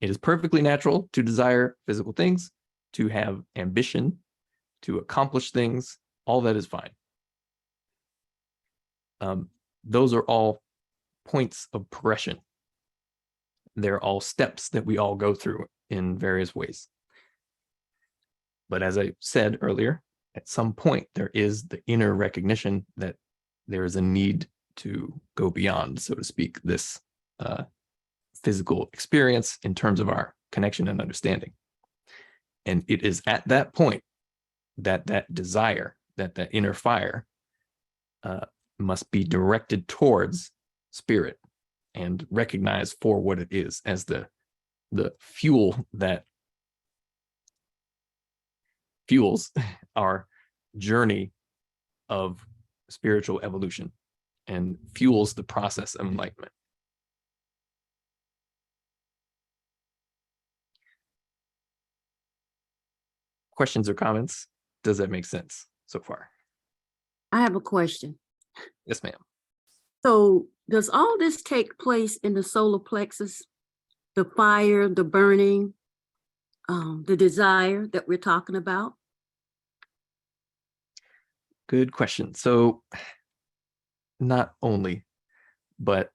It is perfectly natural to desire physical things, to have ambition, to accomplish things. All that is fine. Those are all points of progression. They're all steps that we all go through in various ways. But as I said earlier, at some point, there is the inner recognition that there is a need to go beyond, so to speak, this physical experience in terms of our connection and understanding. And it is at that point that that desire, that inner fire must be directed towards spirit and recognized for what it is, as the fuel that fuels our journey of spiritual evolution and fuels the process of enlightenment. Questions or comments? Does that make sense so far? I have a question. Yes, ma'am. So does all this take place in the solar plexus? The fire, the burning, the desire that we're talking about? Good question. So not only, but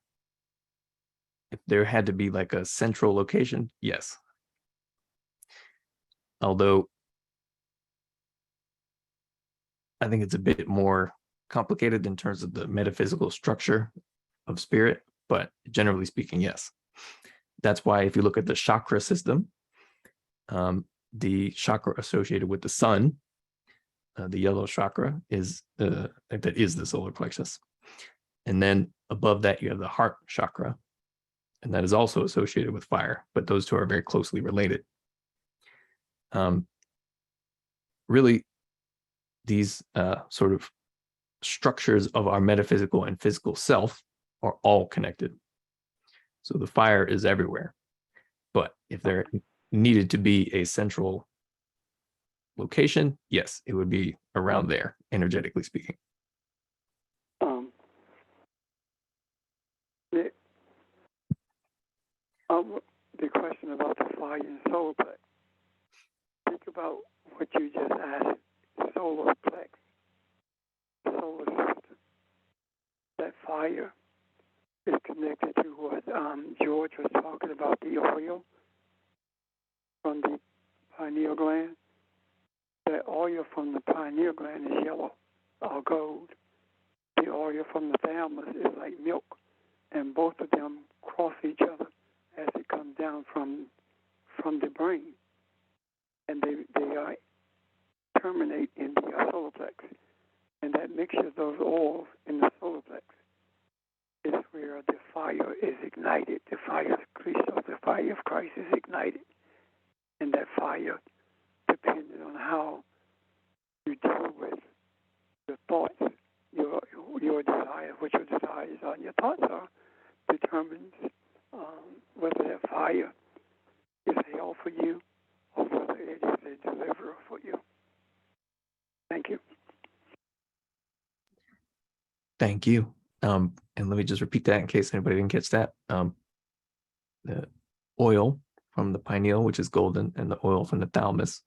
if there had to be like a central location, yes. Although I think it's a bit more complicated in terms of the metaphysical structure of spirit, but generally speaking, yes. That's why if you look at the chakra system, the chakra associated with the sun, the yellow chakra is that is the solar plexus. And then above that, you have the heart chakra, and that is also associated with fire, but those two are very closely related. Really, these sort of structures of our metaphysical and physical self are all connected. So the fire is everywhere. But if there needed to be a central location, yes, it would be around there, energetically speaking. The question about the fire and solar plex. Think about what you just asked. Solar plex, solar system. That fire is connected to what George was talking about, the oil from the pineal gland. That oil from the pineal gland is yellow or gold. The oil from the thalamus is like milk, and both of them cross each other as it comes down from the brain, and they terminate in the solar plex. And that mixture of those oils in the solar plex is where the fire is ignited. The fire of Christos, the fire of Christ is ignited. And that fire, depending on how you deal with your thoughts, your desire, what your desires are and your thoughts are, determines whether that fire is hell for you or whether it is a deliverer for you. Thank you. Thank you. And let me just repeat that in case anybody didn't catch that. The oil from the pineal, which is golden, and the oil from the thalamus,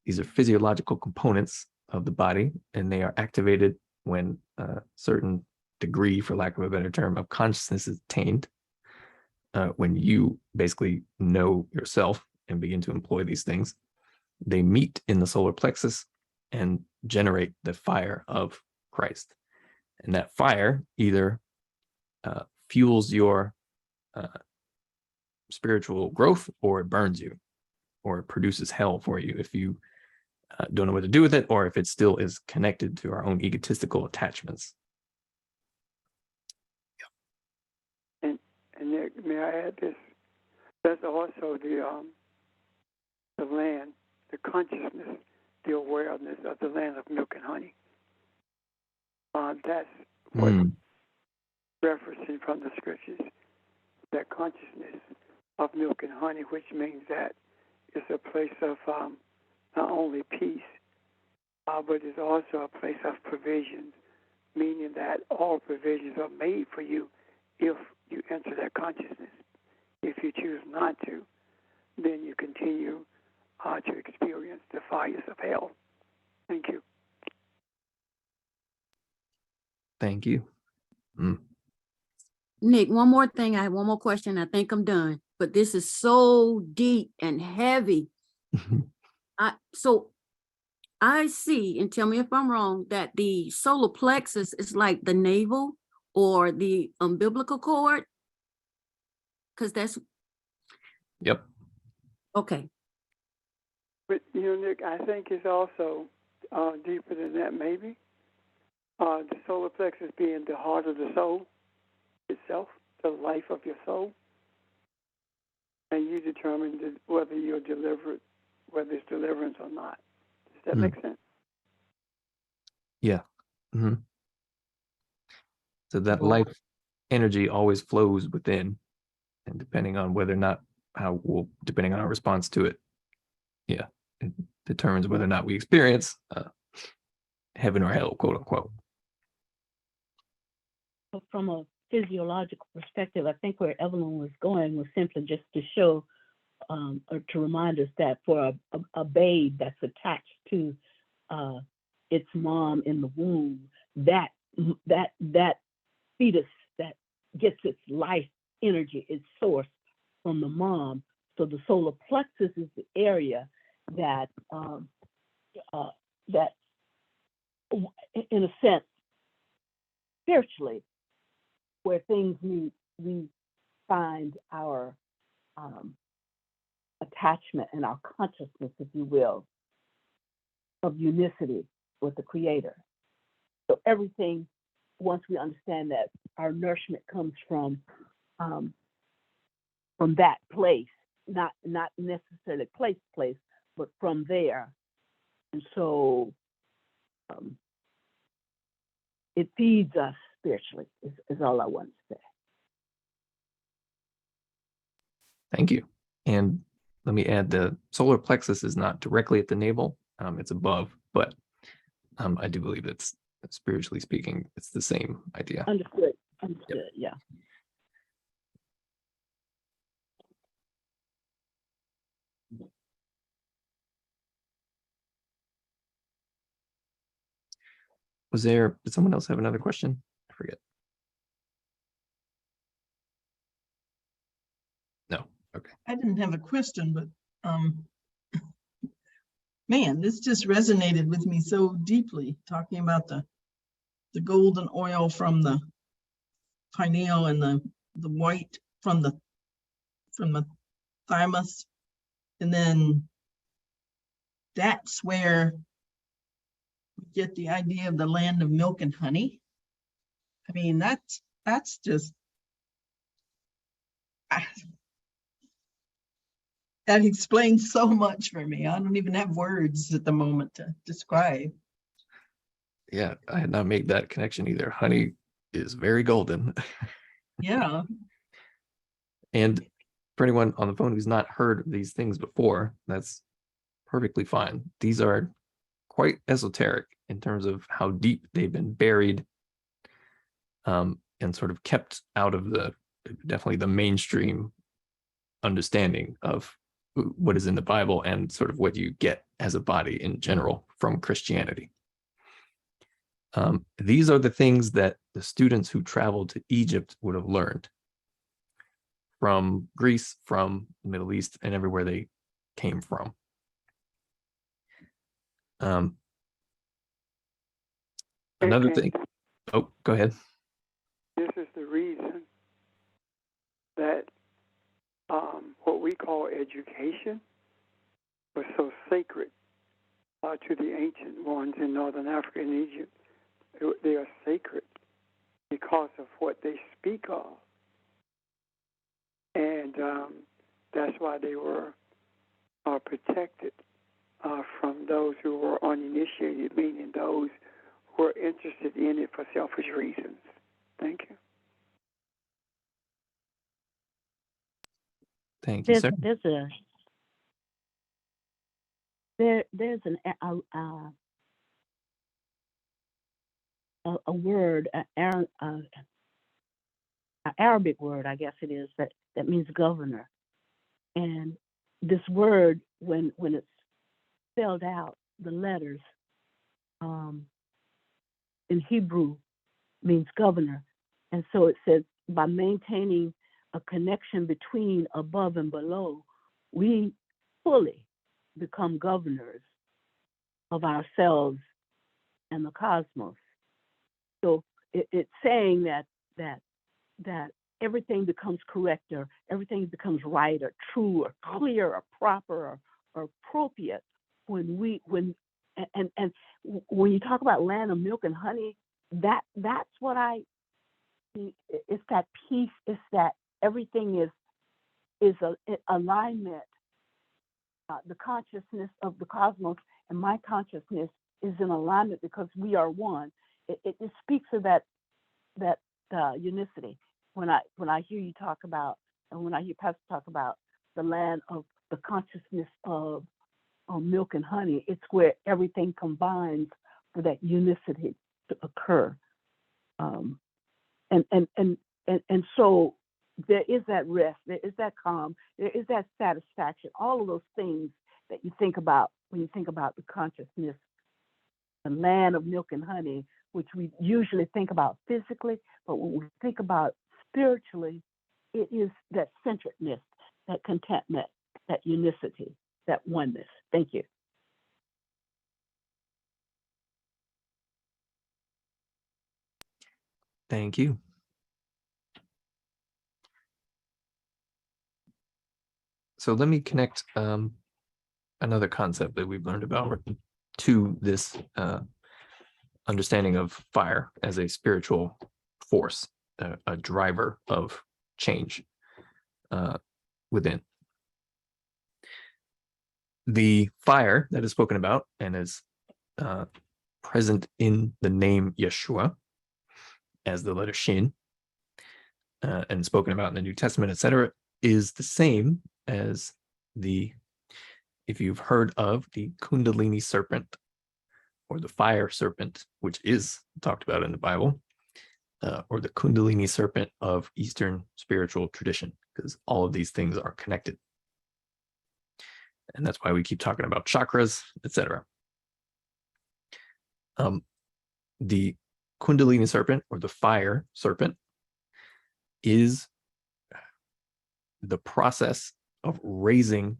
these are physiological components of the body, and they are activated when a certain degree, for lack of a better term, of consciousness is attained. When you basically know yourself and begin to employ these things, they meet in the solar plexus and generate the fire of Christ. And that fire either fuels your spiritual growth, or it burns you, or it produces hell for you if you don't know what to do with it, or if it still is connected to our own egotistical attachments. And Nick, may I add this? That's also the land, the consciousness, the awareness of the land of milk and honey. That's what referencing from the scriptures, that consciousness of milk and honey, which means that it's a place of not only peace, but it's also a place of provisions, meaning that all provisions are made for you if you enter that consciousness. If you choose not to, then you continue to experience the fires of hell. Thank you. Thank you. Nick, one more thing. I have one more question. I think I'm done, but this is so deep and heavy. So I see, and tell me if I'm wrong, that the solar plexus is like the navel or the umbilical cord, because that's Yep. okay. But, Nick, I think it's also deeper than that, maybe. The solar plexus being the heart of the soul itself, the life of your soul. And you determine whether you're delivered, whether it's deliverance or not. Does that make sense? Yeah. So that life energy always flows within, and depending on whether or not depending on our response to it, it determines whether or not we experience heaven or hell, quote unquote. From a physiological perspective, I think where Evelyn was going was simply just to show or to remind us that for a babe that's attached to its mom in the womb, that fetus that gets its life energy, its source from the mom. So the solar plexus is the area that that in a sense spiritually where things we find our attachment and our consciousness, if you will, of unicity with the Creator. So everything, once we understand that our nourishment comes from that place, not necessarily place, but from there. And so it feeds us spiritually, is all I want to say. Thank you. And let me add, the solar plexus is not directly at the navel, it's above, but I do believe it's, spiritually speaking, it's the same idea. Understood, yeah. Did someone else have another question? I forget. No, okay. I didn't have a question, but man, this just resonated with me so deeply, talking about the golden oil from the pineal and the white from the thymus. And then that's where we get the idea of the land of milk and honey. I mean, that's just that explains so much for me. I don't even have words at the moment to describe. Yeah, I had not made that connection either. Honey is very golden. Yeah. And for anyone on the phone who's not heard these things before, that's perfectly fine. These are quite esoteric in terms of how deep they've been buried and sort of kept out of definitely the mainstream understanding of what is in the Bible and sort of what you get as a body in general from Christianity. These are the things that the students who traveled to Egypt would have learned from Greece, from the Middle East, and everywhere they came from. Another thing. Oh, go ahead. This is the reason that what we call education was so sacred to the ancient ones in northern Africa and Egypt. They are sacred because of what they speak of. And that's why they were protected from those who were uninitiated, meaning those who are interested in it for selfish reasons. Thank you. Thank you, sir. There's a word, an Arabic word, I guess it is, that means governor. And this word, when it's spelled out, the letters in Hebrew means governor. And so it says, by maintaining a connection between above and below, we fully become governors of ourselves and the cosmos. So it's saying that everything becomes correct, or everything becomes right or true or clear or proper or appropriate when when you talk about land of milk and honey, that's what it's that peace, it's that everything is a alignment. The consciousness of the cosmos and my consciousness is in alignment because we are one. It speaks of that unicity. When I hear you talk about, and when I hear Pastor talk about the land of the consciousness of milk and honey, it's where everything combines for that unicity to occur. And so there is that rest, there is that calm, there is that satisfaction, all of those things that you think about when you think about the consciousness, the land of milk and honey, which we usually think about physically, but when we think about spiritually, it is that centeredness, that contentment, that unicity, that oneness. Thank you. Thank you. So let me connect another concept that we've learned about to this understanding of fire as a spiritual force, a driver of change within. The fire that is spoken about and is present in the name Yeshua as the letter Shin, and spoken about in the New Testament, etc., is the same as if you've heard of the Kundalini serpent or the fire serpent, which is talked about in the Bible, or the Kundalini serpent of Eastern spiritual tradition, because all of these things are connected. And that's why we keep talking about chakras, etc. The Kundalini serpent or the fire serpent is the process of raising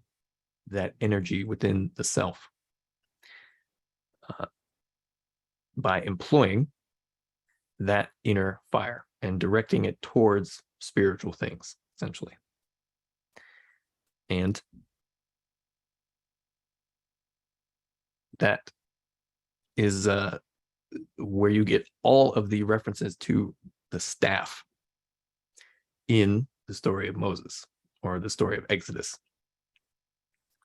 that energy within the self by employing that inner fire and directing it towards spiritual things, essentially. And that is where you get all of the references to the staff in the story of Moses or the story of Exodus.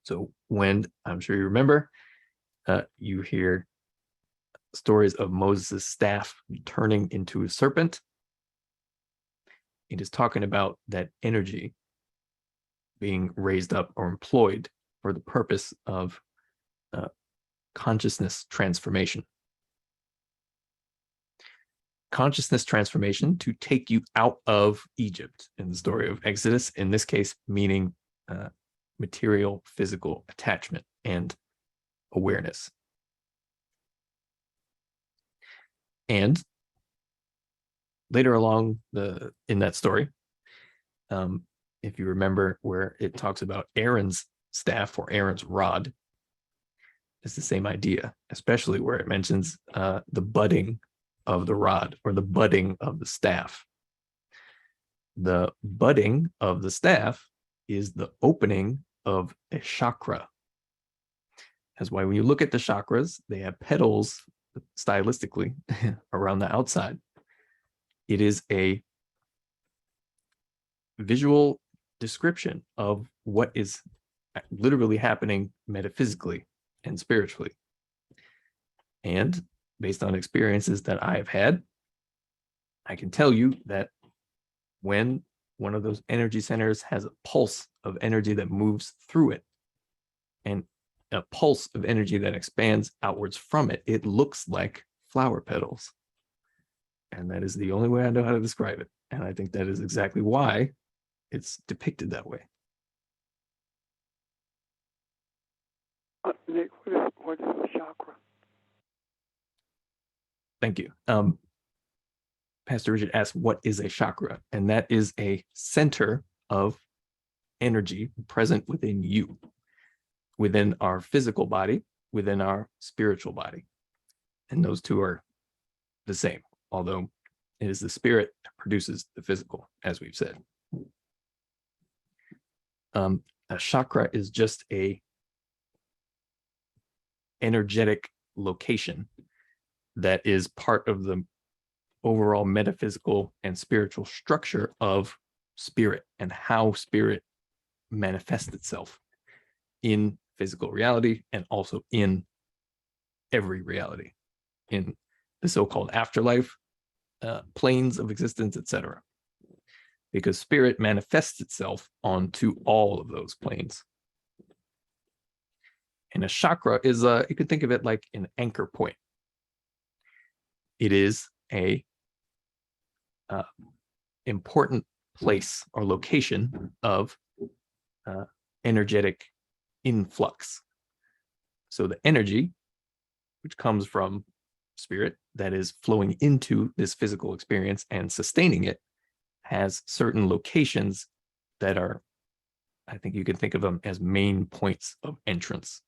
So when, I'm sure you remember, you hear stories of Moses' staff turning into a serpent, it is talking about that energy being raised up or employed for the purpose of consciousness transformation. Consciousness transformation to take you out of Egypt in the story of Exodus, in this case, meaning material, physical attachment and awareness. And later along in that story, if you remember where it talks about Aaron's staff or Aaron's rod, it's the same idea, especially where it mentions the budding of the rod or the budding of the staff. The budding of the staff is the opening of a chakra. That's why when you look at the chakras, they have petals stylistically around the outside. It is a visual description of what is literally happening metaphysically and spiritually. And based on experiences that I have had, I can tell you that when one of those energy centers has a pulse of energy that moves through it, and a pulse of energy that expands outwards from it, it looks like flower petals. And that is the only way I know how to describe it. And I think that is exactly why it's depicted that way. Nick, what is a chakra? Thank you. Pastor Richard asked, what is a chakra? And that is a center of energy present within you, within our physical body, within our spiritual body. And those two are the same, although it is the spirit that produces the physical, as we've said. A chakra is just a energetic location that is part of the overall metaphysical and spiritual structure of spirit and how spirit manifests itself in physical reality and also in every reality, in the so-called afterlife, planes of existence, etc. Because spirit manifests itself onto all of those planes. And a chakra is you can think of it like an anchor point. It is a important place or location of energetic influx. So the energy, which comes from spirit that is flowing into this physical experience and sustaining it, has certain locations that are, I think you can think of them as main points of entrance.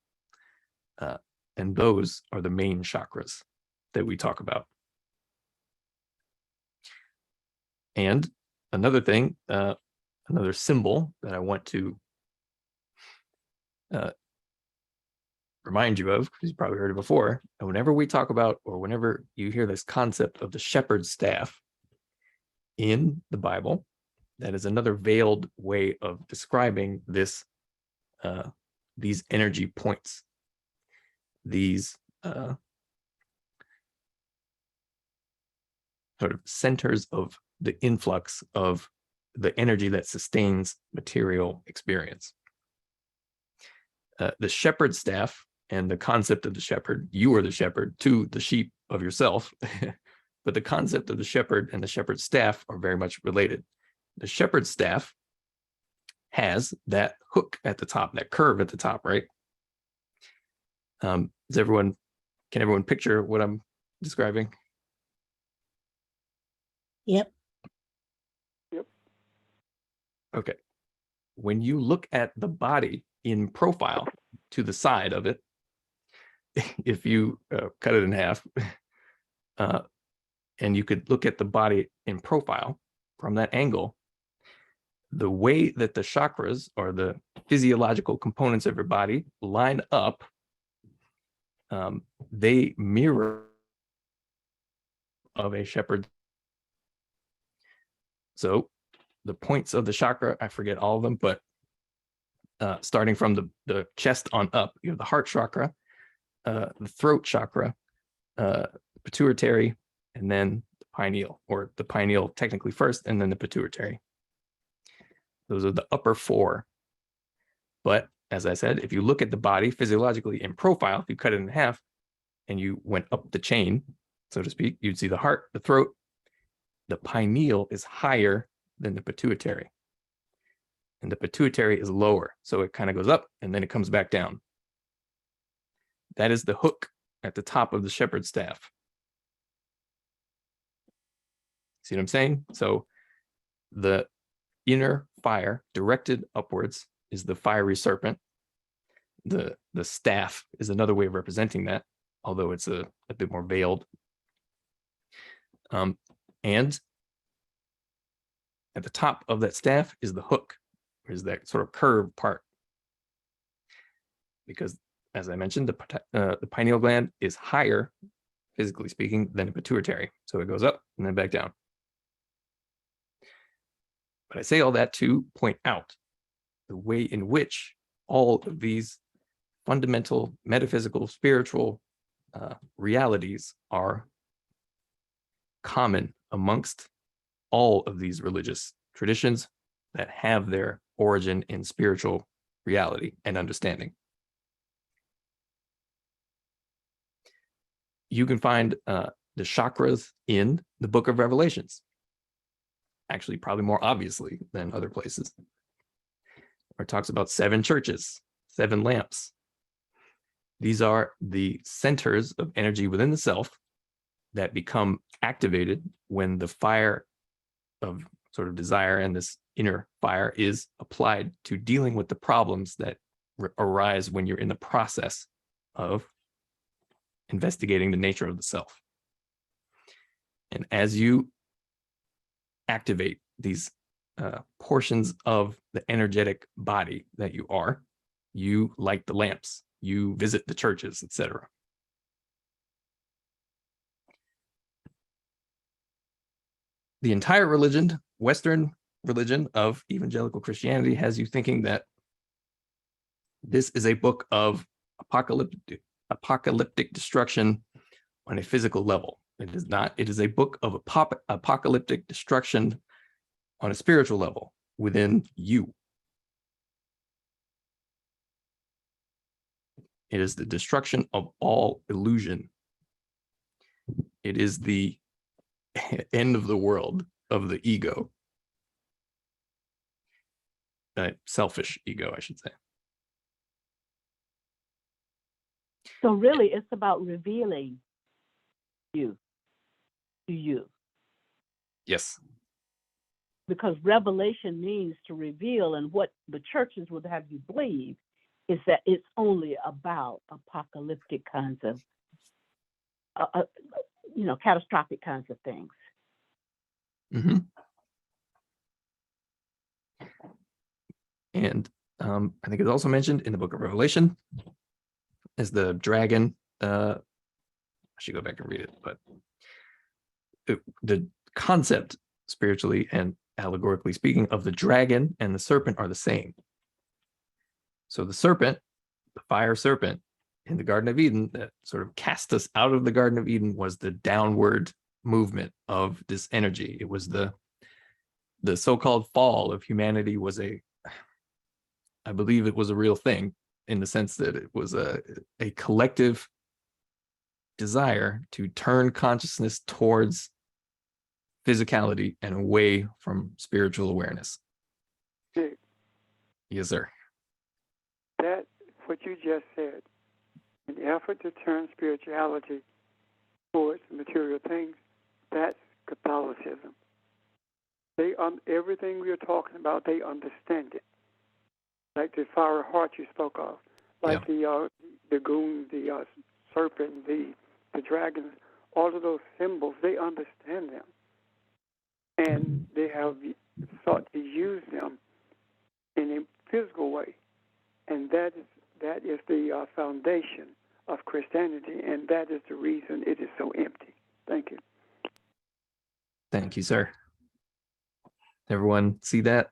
And those are the main chakras that we talk about. And another thing, another symbol that I want to remind you of, because you probably heard it before, and whenever we talk about, or whenever you hear this concept of the shepherd's staff in the Bible, that is another veiled way of describing this, these energy points, these sort of centers of the influx of the energy that sustains material experience. The shepherd's staff and the concept of the shepherd, you are the shepherd to the sheep of yourself, but the concept of the shepherd and the shepherd's staff are very much related. The shepherd's staff has that hook at the top, that curve at the top, right? Can everyone picture what I'm describing? Yep. Okay. When you look at the body in profile to the side of it, if you cut it in half, and you could look at the body in profile from that angle, the way that the chakras or the physiological components of your body line up, they mirror of a shepherd. So the points of the chakra, I forget all of them, but starting from the chest on up, you have the heart chakra, the throat chakra, pituitary, and then the pineal, or the pineal technically first, and then the pituitary. Those are the upper four. But as I said, if you look at the body physiologically in profile, if you cut it in half and you went up the chain, so to speak, you'd see the heart, the throat. The pineal is higher than the pituitary. And the pituitary is lower. So it kind of goes up and then it comes back down. That is the hook at the top of the shepherd's staff. See what I'm saying? So the inner fire directed upwards is the fiery serpent. The staff is another way of representing that, although it's a bit more veiled. And at the top of that staff is the hook, is that sort of curved part. Because as I mentioned, the pineal gland is higher, physically speaking, than the pituitary. So it goes up and then back down. But I say all that to point out the way in which all of these fundamental metaphysical, spiritual realities are common amongst all of these religious traditions that have their origin in spiritual reality and understanding. You can find the chakras in the Book of Revelations, actually probably more obviously than other places, where it talks about 7 churches, 7 lamps. These are the centers of energy within the self that become activated when the fire of sort of desire and this inner fire is applied to dealing with the problems that arise when you're in the process of investigating the nature of the self. And as you activate these portions of the energetic body that you are, you light the lamps, you visit the churches, etc. The entire religion, Western religion of evangelical Christianity, has you thinking that this is a book of apocalyptic destruction on a physical level. It is not. It is a book of apocalyptic destruction on a spiritual level within you. It is the destruction of all illusion. It is the end of the world of the ego. Selfish ego, I should say. So really, it's about revealing you to you, Yes. because revelation means to reveal, and what the churches would have you believe is that it's only about apocalyptic kinds of, catastrophic kinds of things. Mm-hmm. And I think it's also mentioned in the Book of Revelation as the dragon. I should go back and read it, but the concept, spiritually and allegorically speaking, of the dragon and the serpent are the same. So the serpent, the fire serpent in the Garden of Eden that sort of cast us out of the Garden of Eden, was the downward movement of this energy. It was the so-called fall of humanity was I believe it was a real thing, in the sense that it was a collective desire to turn consciousness towards physicality and away from spiritual awareness. Dick, Yes, sir. that, what you just said, an effort to turn spirituality towards material things, that's Catholicism. Everything we are talking about, they understand it. Like the fiery heart you spoke of, like the goon, the serpent, the dragon, all of those symbols, they understand them. And they have sought to use them in a physical way. And that is the foundation of Christianity, and that is the reason it is so empty. Thank you. Thank you, sir. Everyone see that?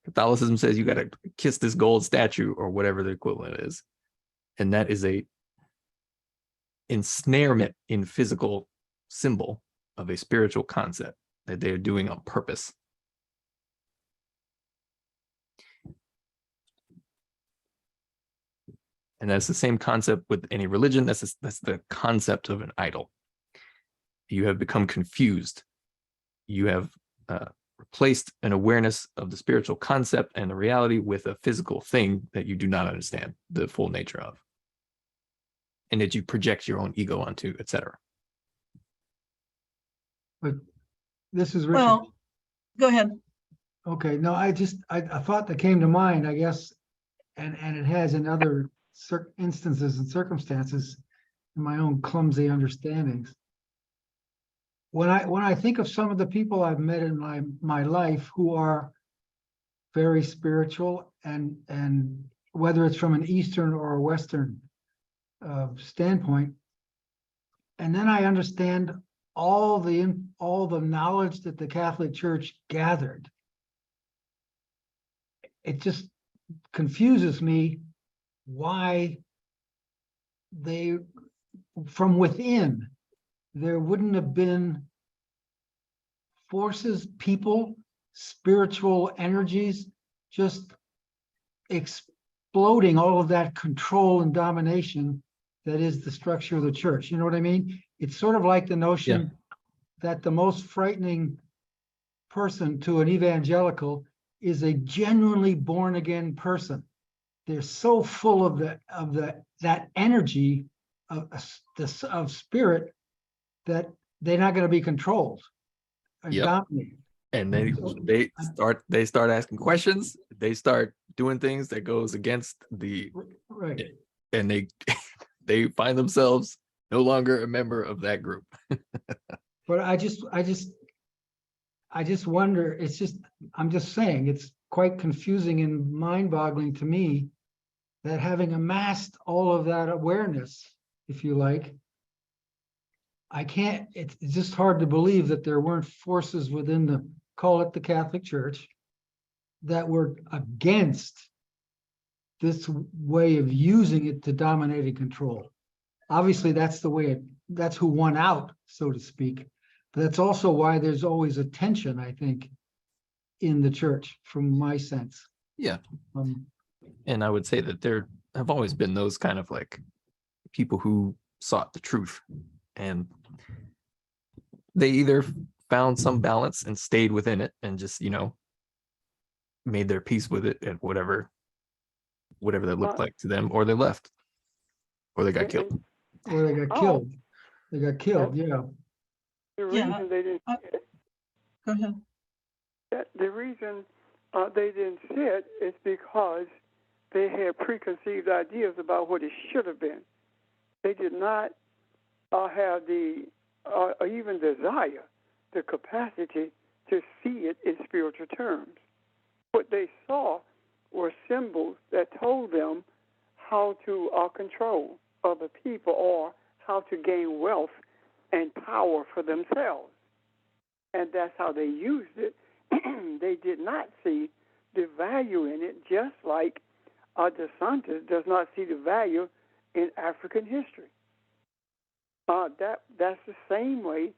Catholicism says you got to kiss this gold statue or whatever the equivalent is. And that is a ensnarement in physical symbol of a spiritual concept that they are doing on purpose. And that's the same concept with any religion. That's the concept of an idol. You have become confused. You have replaced an awareness of the spiritual concept and the reality with a physical thing that you do not understand the full nature of, and that you project your own ego onto, etc. But this is Richard. Well, go ahead. Okay, no, I thought that came to mind, I guess, and it has in other instances and circumstances in my own clumsy understandings. When I think of some of the people I've met in my life who are very spiritual and whether it's from an Eastern or a Western standpoint. And then I understand all the knowledge that the Catholic Church gathered. It just confuses me why they, from within, there wouldn't have been forces, people, spiritual energies, just exploding all of that control and domination that is the structure of the church. You know what I mean? It's sort of like the notion that the most frightening person to an evangelical is a genuinely born again person. They're so full of that energy of spirit that they're not going to be controlled and Yep. dominated. And they start asking questions. They start doing things that goes against the, Right. and they find themselves no longer a member of that group. But I just wonder, I'm just saying, it's quite confusing and mind-boggling to me that having amassed all of that awareness, if you like, it's just hard to believe that there weren't forces within call it the Catholic Church, that were against this way of using it to dominate and control. Obviously, that's that's who won out, so to speak. But that's also why there's always a tension, I think, in the church, from my sense. Yeah. And I would say that there have always been those kind of like people who sought the truth, and they either found some balance and stayed within it and just, made their peace with it at whatever that looked like to them, or they left, or they got killed. Or they got killed. They got killed, yeah. The Yeah, reason they didn't Go ahead. the reason they didn't sit is because they had preconceived ideas about what it should have been. They did not have the or even desire, the capacity to see it in spiritual terms. What they saw were symbols that told them how to control other people or how to gain wealth and power for themselves. And that's how they used it. They did not see the value in it, just like DeSantis does not see the value in African history. That's the same way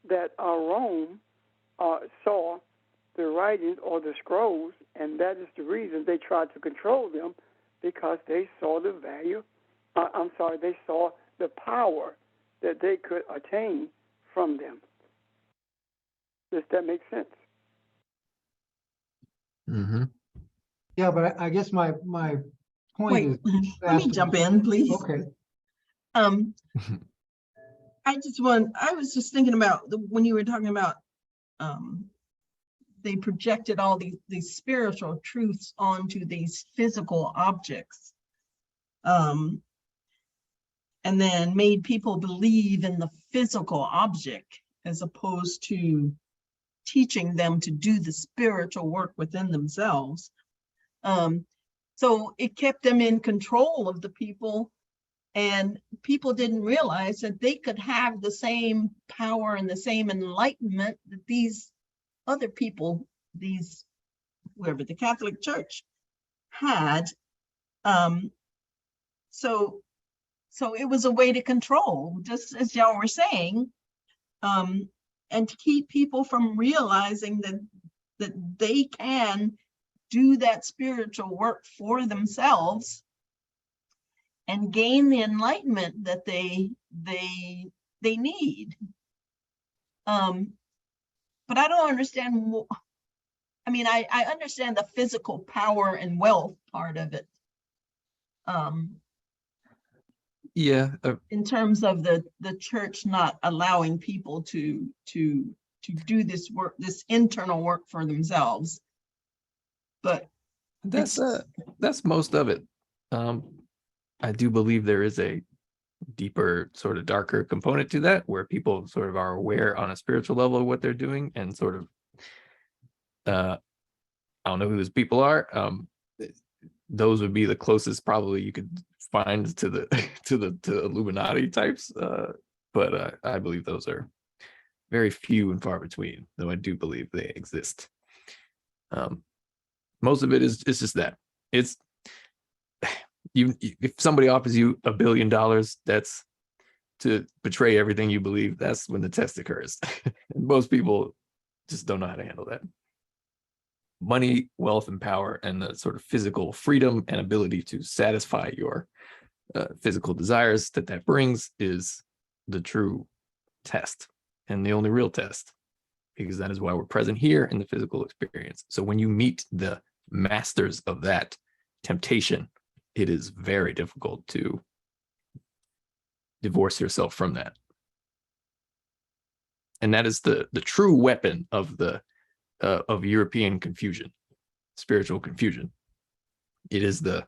that Rome saw the writings or the scrolls, and that is the reason they tried to control them, because they saw the value. They saw the power that they could attain from them. Does that make sense? Mm-hmm. Yeah, but I guess my point Wait, is. let me jump in, please. Okay. I was just thinking about when you were talking about they projected all these spiritual truths onto these physical objects, and then made people believe in the physical object as opposed to teaching them to do the spiritual work within themselves. So it kept them in control of the people, and people didn't realize that they could have the same power and the same enlightenment that these other people, whoever the Catholic Church had. So it was a way to control, just as y'all were saying, and to keep people from realizing that they can do that spiritual work for themselves and gain the enlightenment that they need. But I don't understand. I understand the physical power and wealth part of it. Yeah. In terms of the church not allowing people to do this work, this internal work for themselves. But That's most of it. I do believe there is a deeper, sort of darker component to that, where people sort of are aware on a spiritual level of what they're doing, and sort of I don't know who those people are. those would be the closest probably you could find to the to Illuminati types. But I believe those are very few and far between, though I do believe they exist. Most of it is just that it's if somebody offers you $1 billion, that's to betray everything you believe. That's when the test occurs. And most people just don't know how to handle that. Money, wealth, and power, and the sort of physical freedom and ability to satisfy your physical desires that brings is the true test and the only real test, because that is why we're present here in the physical experience. So when you meet the masters of that temptation, it is very difficult to divorce yourself from that. And that is the true weapon of the of European confusion, spiritual confusion. It is the,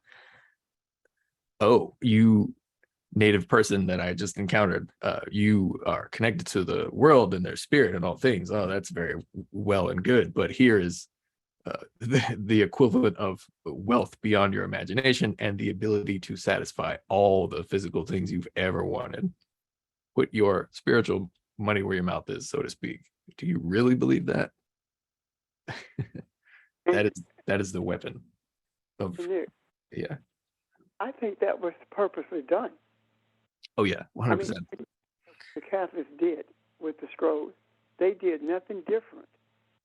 oh, you native person that I just encountered, you are connected to the world and their spirit and all things. Oh, that's very well and good. But here is the equivalent of wealth beyond your imagination and the ability to satisfy all the physical things you've ever wanted. Put your spiritual money where your mouth is, so to speak. Do you really believe that? that is the weapon of, Nick, yeah. I think that was purposely done. Oh yeah, 100%. The Catholics did with the scrolls. They did nothing different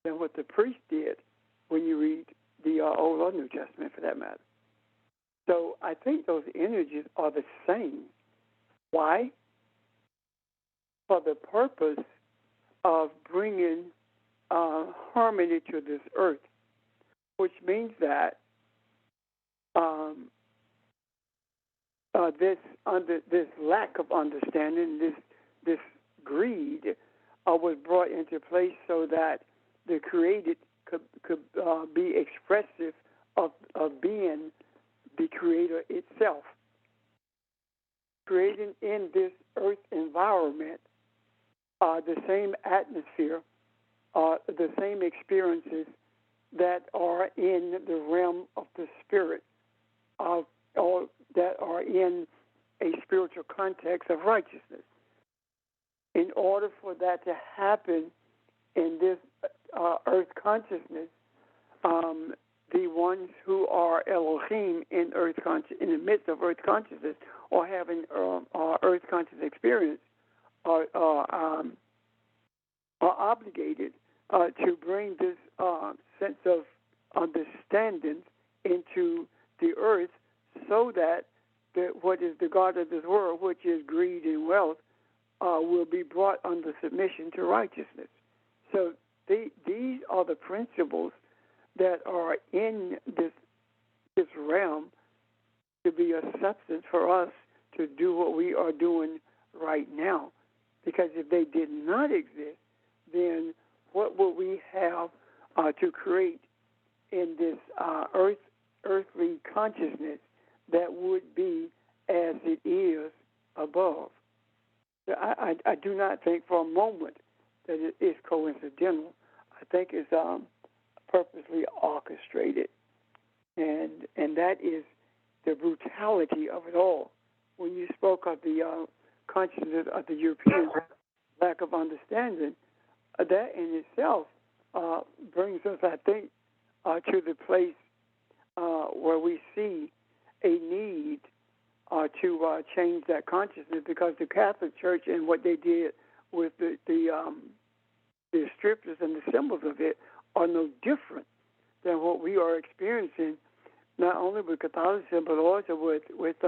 than what the priest did when you read the Old or New Testament, for that matter. So I think those energies are the same. Why? For the purpose of bringing harmony to this earth, which means that this lack of understanding, this greed, was brought into place so that the created could be expressive of being the creator itself, creating in this earth environment the same atmosphere, the same experiences that are in the realm of the spirit, or that are in a spiritual context of righteousness. In order for that to happen in this earth consciousness, the ones who are Elohim in in the midst of earth consciousness, or having earth conscious experience, are obligated to bring this sense of understanding into the earth, so that what is the God of this world, which is greed and wealth, will be brought under submission to righteousness. So these are the principles that are in this realm to be a substance for us to do what we are doing right now. Because if they did not exist, then what would we have to create in this earthly consciousness that would be as it is above? I do not think for a moment that it is coincidental. I think it's purposely orchestrated, and that is the brutality of it all. When you spoke of the consciousness of the Europeans' lack of understanding, that in itself brings us, I think, to the place where we see a need to change that consciousness, because the Catholic Church and what they did with the scriptures and the symbols of it are no different than what we are experiencing, not only with Catholicism, but also with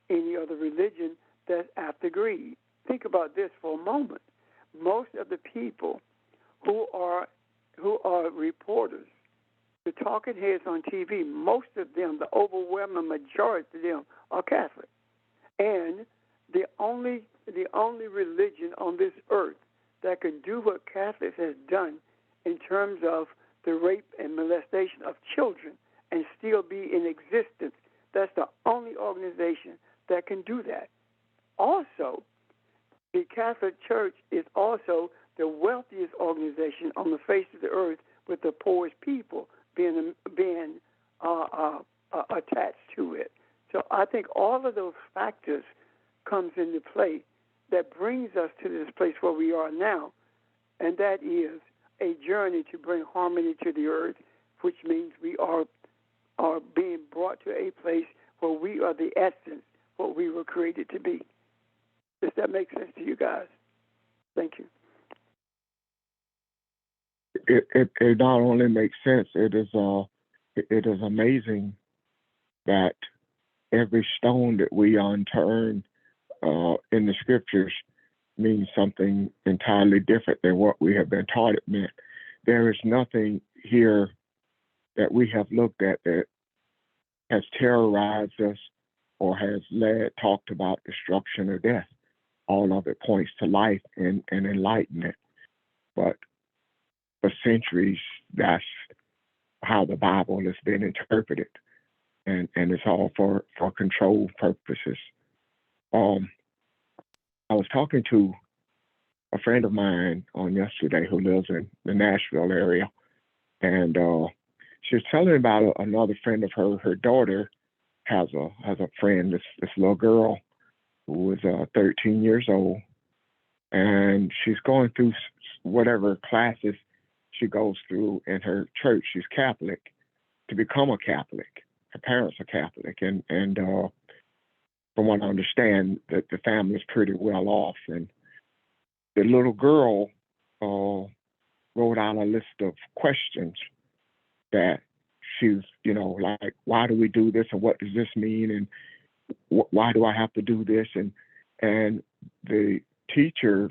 any other religion that's after greed. Think about this for a moment. Most of the people who are reporters, the talking heads on TV, most of them, the overwhelming majority of them, are Catholic. And the only religion on this earth that can do what Catholics has done in terms of the rape and molestation of children and still be in existence, that's the only organization that can do that. Also, the Catholic Church is also the wealthiest organization on the face of the earth, with the poorest people being attacked. to it. So I think all of those factors comes into play that brings us to this place where we are now, and that is a journey to bring harmony to the earth, which means we are being brought to a place where we are the essence, what we were created to be. Does that make sense to you guys? Thank you. It not only makes sense, it is amazing that every stone that we unturned in the scriptures means something entirely different than what we have been taught it meant. There is nothing here that we have looked at that has terrorized us or has talked about destruction or death. All of it points to life and enlightenment. But for centuries, that's how the Bible has been interpreted. And it's all for control purposes. I was talking to a friend of mine on yesterday who lives in the Nashville area, and she was telling me about another friend of her. Her daughter has a friend, this little girl who was 13 years old, and she's going through whatever classes she goes through in her church. She's Catholic. To become a Catholic, her parents are Catholic, and from what I understand, that the family's pretty well off. And the little girl wrote out a list of questions that she's, like, why do we do this, and what does this mean, and why do I have to do this? And the teacher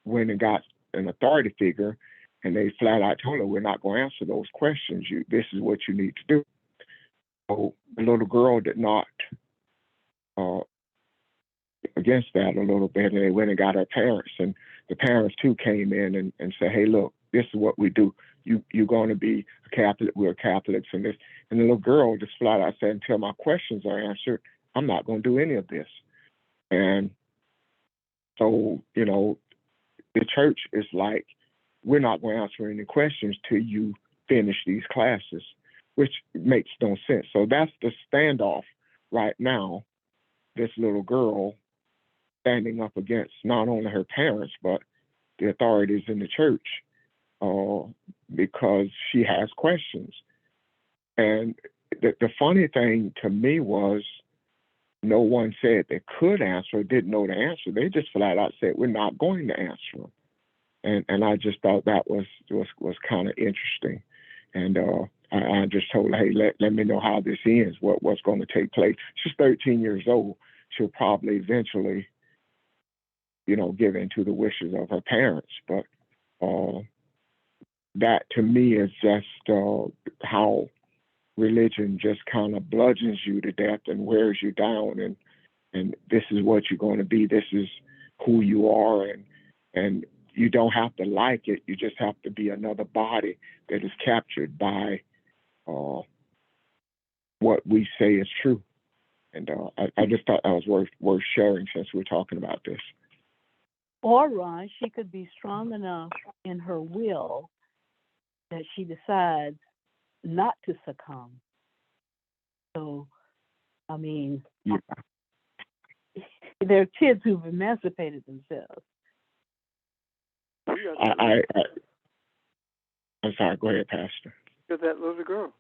went and got an authority figure, and they flat out told her, we're not going to answer those questions. This is what you need to do. So the little girl did not against that a little bit, and they went and got her parents, and the parents too came in and said, hey, look, this is what we do. You're going to be a Catholic, we're Catholics, and this. And the little girl just flat out said, until my questions are answered, I'm not going to do any of this. And so, the church is like, we're not going to answer any questions till you finish these classes, which makes no sense. So that's the standoff right now. This little girl standing up against not only her parents, but the authorities in the church, because she has questions. And the funny thing to me was, no one said they could answer or didn't know the answer. They just flat out said, we're not going to answer them. And I just thought that was kind of interesting. And I just told her, hey, let me know how this ends, what's going to take place. She's 13 years old. She'll probably eventually, give in to the wishes of her parents. But that to me is just how religion just kind of bludgeons you to death and wears you down. And this is what you're going to be. This is who you are. And you don't have to like it. You just have to be another body that is captured by what we say is true. And I just thought that was worth sharing since we're talking about this. Or, Ron, she could be strong enough in her will that she decides not to succumb. So, I mean, Yeah. There are kids who've emancipated themselves. I'm sorry, go ahead, Pastor. You're that little girl.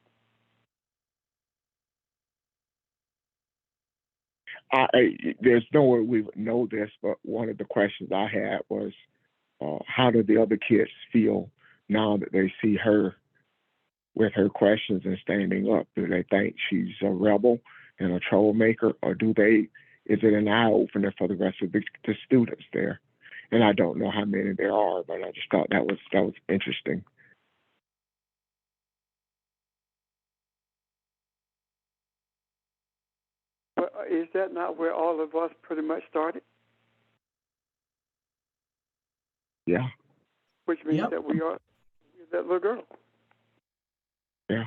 There's no way we would know this, but one of the questions I had was, how do the other kids feel now that they see her with her questions and standing up? Do they think she's a rebel and a troublemaker, or is it an eye opener for the rest of the students there? And I don't know how many there are, but I just thought that was interesting. But is that not where all of us pretty much started? Yeah. Which means Yep. that we're that little girl. Yeah.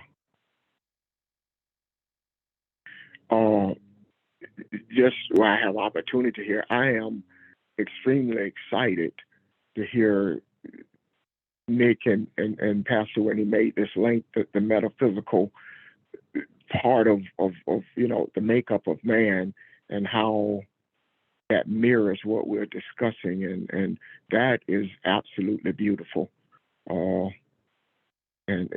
Just while I have opportunity here, I am extremely excited to hear Nick and Pastor when he made this link, the metaphysical part of the makeup of man and how that mirrors what we're discussing, and that is absolutely beautiful. And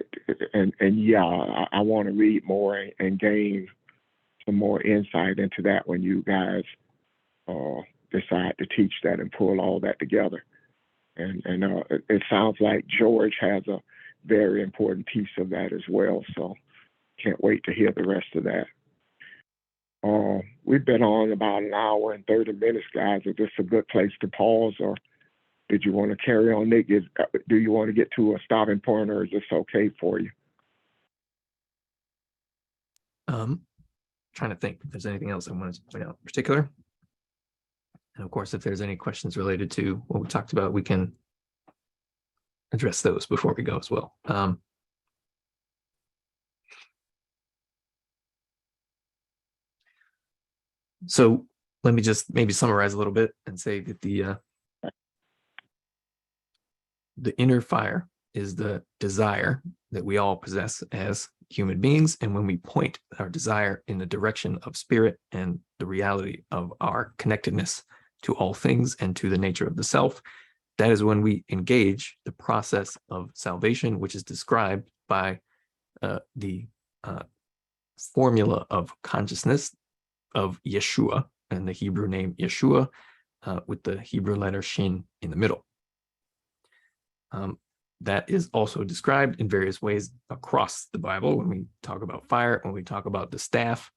yeah, I want to read more and gain some more insight into that when you guys decide to teach that and pull all that together. And it sounds like George has a very important piece of that as well. So can't wait to hear the rest of that. We've been on about an hour and 30 minutes, guys. Is this a good place to pause, or did you want to carry on, Nick? Do you want to get to a stopping point, or is this okay for you? Trying to think if there's anything else I wanted to point out in particular. And of course, if there's any questions related to what we talked about, we can address those before we go as well. So let me just maybe summarize a little bit and say that the inner fire is the desire that we all possess as human beings. And when we point our desire in the direction of spirit and the reality of our connectedness to all things and to the nature of the self, that is when we engage the process of salvation, which is described by the formula of consciousness of Yeshua, and the Hebrew name Yeshua, with the Hebrew letter Shin in the middle. That is also described in various ways across the Bible when we talk about fire, when we talk about the staff,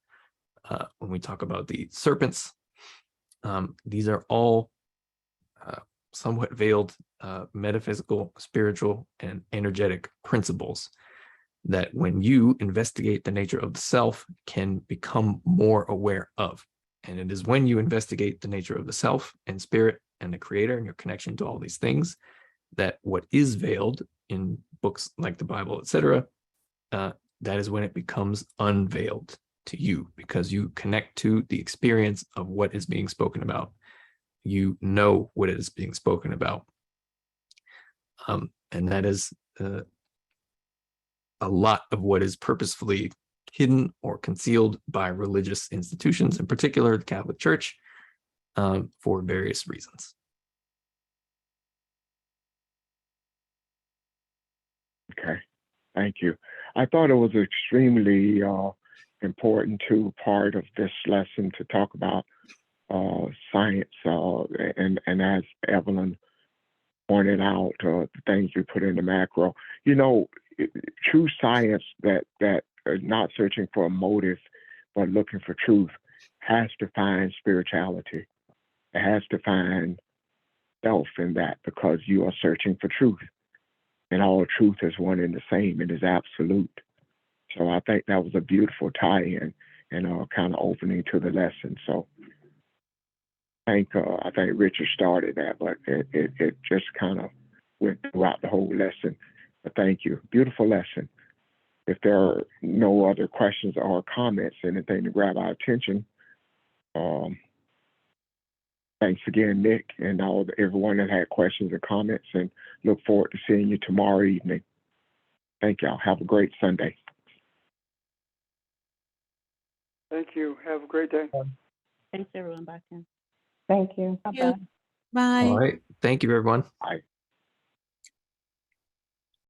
when we talk about the serpents. These are all somewhat veiled metaphysical, spiritual, and energetic principles that when you investigate the nature of the self can become more aware of. And it is when you investigate the nature of the self and spirit and the creator and your connection to all these things that what is veiled in books like the Bible, etc., that is when it becomes unveiled to you, because you connect to the experience of what is being spoken about. You know what is being spoken about. And that is a lot of what is purposefully hidden or concealed by religious institutions, in particular the Catholic Church, for various reasons. Okay, thank you. I thought it was extremely important to part of this lesson to talk about science, and as Evelyn pointed out, the things we put in the macro. True science that is not searching for a motive, but looking for truth, has to find spirituality. It has to find self in that, because you are searching for truth. And all truth is one and the same. It is absolute. So I think that was a beautiful tie-in and kind of opening to the lesson. So I think Richard started that, but it just kind of went throughout the whole lesson. But thank you. Beautiful lesson. If there are no other questions or comments, anything to grab our attention, thanks again, Nick, and everyone that had questions or comments, and look forward to seeing you tomorrow evening. Thank y'all. Have a great Sunday. Thank you. Have a great day. Thanks, everyone. Bye, Ken. Thank you. Bye-bye. Bye. All right. Thank you, everyone. Bye.